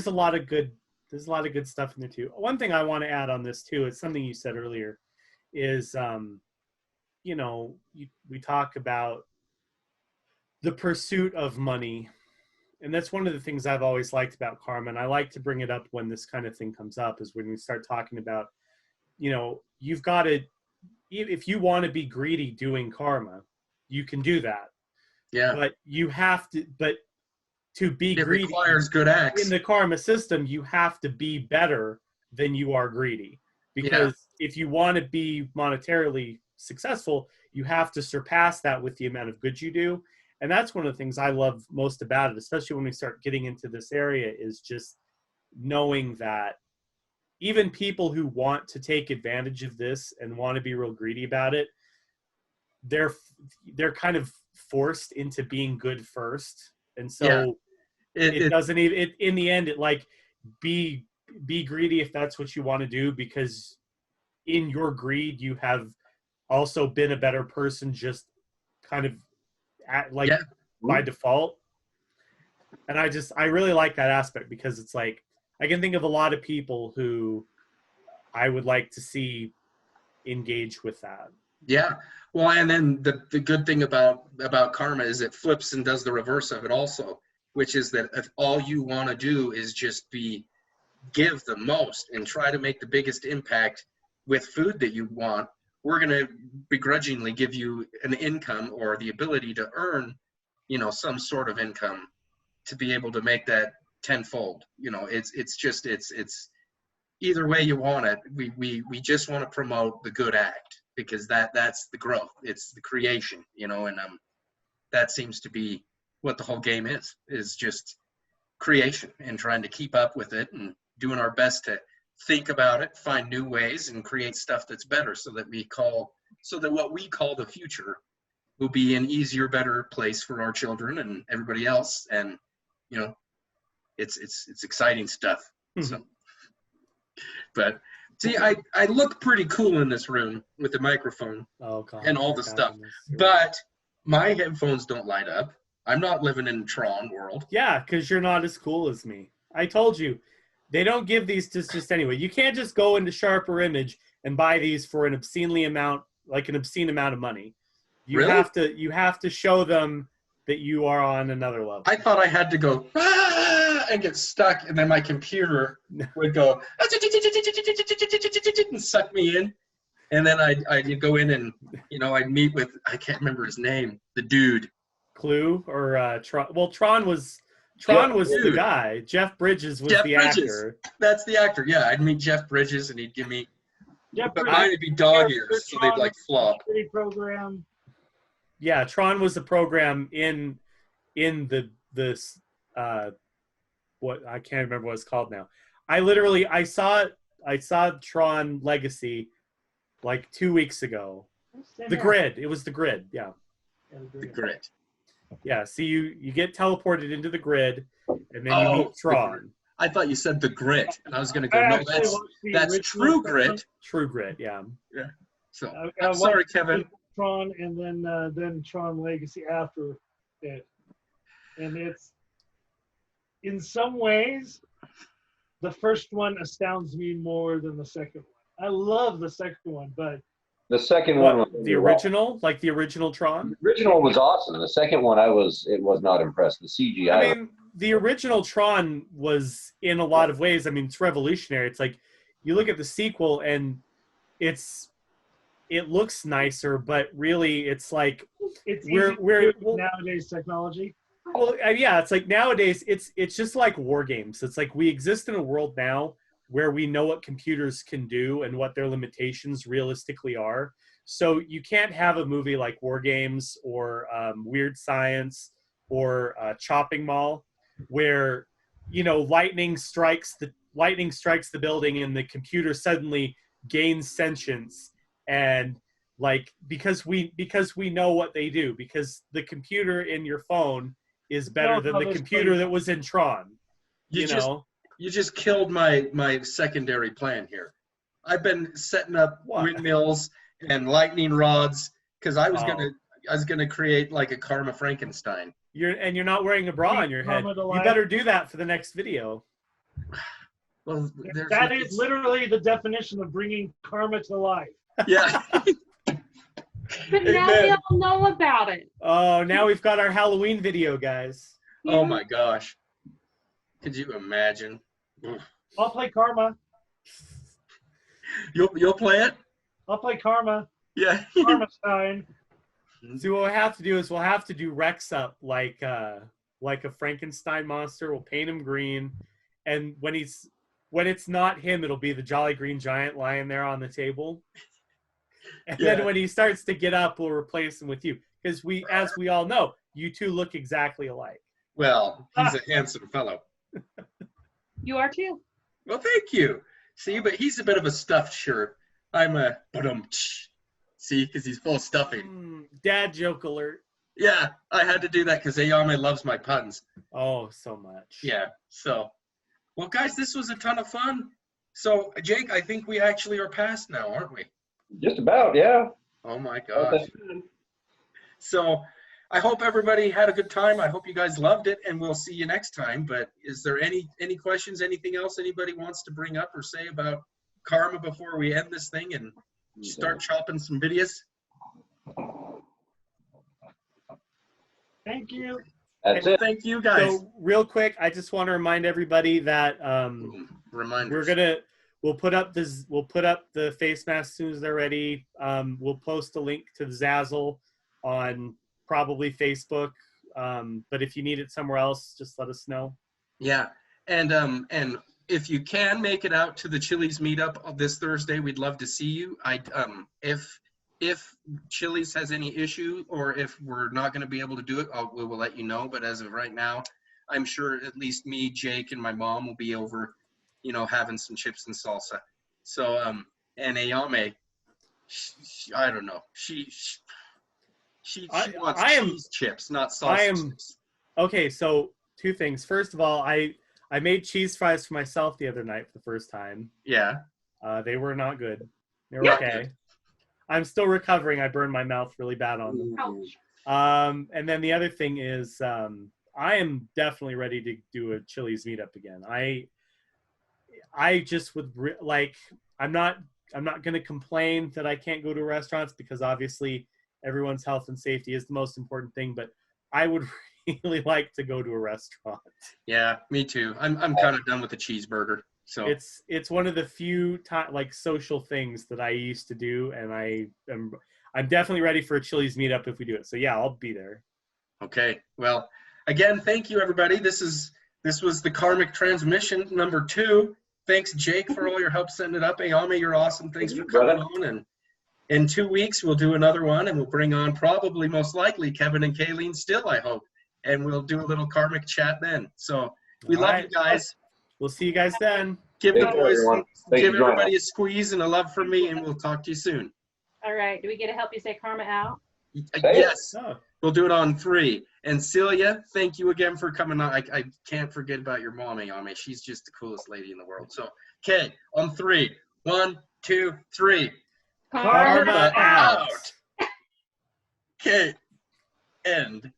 a lot of good stuff in there too. One thing I want to add on this too is something you said earlier, is you know, we talk about the pursuit of money. And that's one of the things I've always liked about karma. And I like to bring it up when this kind of thing comes up, is when we start talking about, you know, you've got to, if you want to be greedy doing karma, you can do that. Yeah. But you have to, to be greedy requires good acts. In the karma system, you have to be better than you are greedy. Because if you want to be monetarily successful, you have to surpass that with the amount of good you do. And that's one of the things I love most about it, especially when we start getting into this area, is just knowing that even people who want to take advantage of this and want to be real greedy about it, they're kind of forced into being good first. And so it doesn't even, in the end, it like, be greedy if that's what you want to do, because in your greed, you have also been a better person, just kind of by default. And I really like that aspect, because it's like, I can think of a lot of people who I would like to see engage with that. Yeah. Well, and then the good thing about karma is it flips and does the reverse of it also, which is that if all you want to do is just give the most and try to make the biggest impact with food that you want, we're going to begrudgingly give you an income or the ability to earn, you know, some sort of income to be able to make that tenfold. You know, it's either way you want it. We just want to promote the good act, because that's the growth. It's the creation, you know, and that seems to be what the whole game is just creation and trying to keep up with it and doing our best to think about it, find new ways, and create stuff that's better, so that what we call the future will be an easier, better place for our children and everybody else. And, you know, it's exciting stuff. So, but see, I look pretty cool in this room with the microphone and all the stuff, but my headphones don't light up. I'm not living in Tron world. Yeah, because you're not as cool as me. I told you. They don't give these just anyway. You can't just go into Sharper Image and buy these for an obscene amount of money. You really? have to show them that you are on another level. I thought I had to go and get stuck, and then my computer would go and suck me in, and then I'd go in and, you know, I'd meet with, I can't remember his name, the dude. Clue or Tron. Well, Tron was the guy. Jeff Bridges was the actor. That's the actor. Yeah, I'd meet Jeff Bridges, and he'd give me, but mine would be dog ears, so they'd like flop. Program. Yeah, Tron was the program in the what, I can't remember what it's called now. I saw Tron Legacy like 2 weeks ago. The Grid. It was the Grid. Yeah. The Grid. Yeah, so you get teleported into the Grid, and then you meet Tron. I thought you said the grit, and I was going to go, no, that's True Grit. True Grit, yeah. Yeah. So I'm sorry, Kevin. Tron, and then Tron Legacy after it, and it's in some ways the first one astounds me more than the second one. I love the second one, but the second one was the original, like the original Tron. The original was awesome. The second one, it was not impressed. The CGI. I mean, the original Tron was in a lot of ways. I mean, it's revolutionary. It's like you look at the sequel and it looks nicer, but really it's like we're nowadays technology. Well, yeah, it's like nowadays it's just like war games. It's like we exist in a world now where we know what computers can do and what their limitations realistically are. So you can't have a movie like War Games or Weird Science or Chopping Mall where, you know, lightning strikes the building and the computer suddenly gains sentience, and like because we know what they do, because the computer in your phone is better than the computer that was in Tron. You just killed my secondary plan here. I've been setting up windmills and lightning rods because I was gonna create like a Karma Frankenstein. You're not wearing a bra on your head. You better do that for the next video. Well, that is literally the definition of bringing karma to life. Yeah. But now we all know about it. Oh, now we've got our Halloween video, guys. Yeah. Oh my gosh. Could you imagine? I'll play Karma. You'll play it? I'll play Karma. Yeah. Karma-stein. So what we'll have to do is we'll have to do Rex up like a Frankenstein monster. We'll paint him green, and when it's not him, it'll be the Jolly Green Giant lying there on the table. And then when he starts to get up, we'll replace him with you, because as we all know, you two look exactly alike. Well, he's a handsome fellow. You are too. Well, thank you. See, but he's a bit of a stuffed shirt. I'm a see, because he's full of stuffing. Dad joke alert. Yeah, I had to do that because Ayame loves my puns. Oh, so much. Yeah, so. Well, guys, this was a ton of fun. So, Jake, I think we actually are past now, aren't we? Just about, yeah. Oh, my gosh. So, I hope everybody had a good time. I hope you guys loved it, and we'll see you next time. But is there any questions, anything else anybody wants to bring up or say about Karma before we end this thing and start chopping some videos? Thank you. That's it. Thank you, guys. So, real quick, I just want to remind everybody that we'll put up the face masks as soon as they're ready. We'll post a link to the Zazzle on probably Facebook. But if you need it somewhere else, just let us know. Yeah, and if you can make it out to the Chili's meetup this Thursday, we'd love to see you. If Chili's has any issue or if we're not going to be able to do it, we will let you know. But as of right now, I'm sure at least me, Jake, and my mom will be over, having some chips and salsa. So, and Ayame, I don't know. She wants cheese chips, not salsa chips. Okay, so two things. First of all, I made cheese fries for myself the other night for the first time. Yeah. They were not good. They were okay. I'm still recovering. I burned my mouth really bad on them. And then the other thing is I am definitely ready to do a Chili's meetup again. I just would I'm not going to complain that I can't go to restaurants, because obviously everyone's health and safety is the most important thing, but I would really like to go to a restaurant. Yeah, me too. I'm kind of done with the cheeseburger. So it's one of the few social things that I used to do, and I'm definitely ready for a Chili's meetup if we do it. So yeah, I'll be there. Okay. Well, again, thank you everybody. This was the Karmic Transmission number 2. Thanks, Jake, for all your help setting it up. Ayame, you're awesome. Thanks for coming on. And in 2 weeks, we'll do another one, and we'll bring on probably most likely Kevin and Kayleen still, I hope. And we'll do a little karmic chat then. So we love you guys. We'll see you guys then. Give everybody a squeeze and a love from me, and we'll talk to you soon. All right. Do we get to help you say karma out? Yes. We'll do it on 3. And Celia, thank you again for coming on. I can't forget about your mom, Ayame. She's just the coolest lady in the world. So, okay, on 3. 1, 2, 3. Karma out. Okay, end.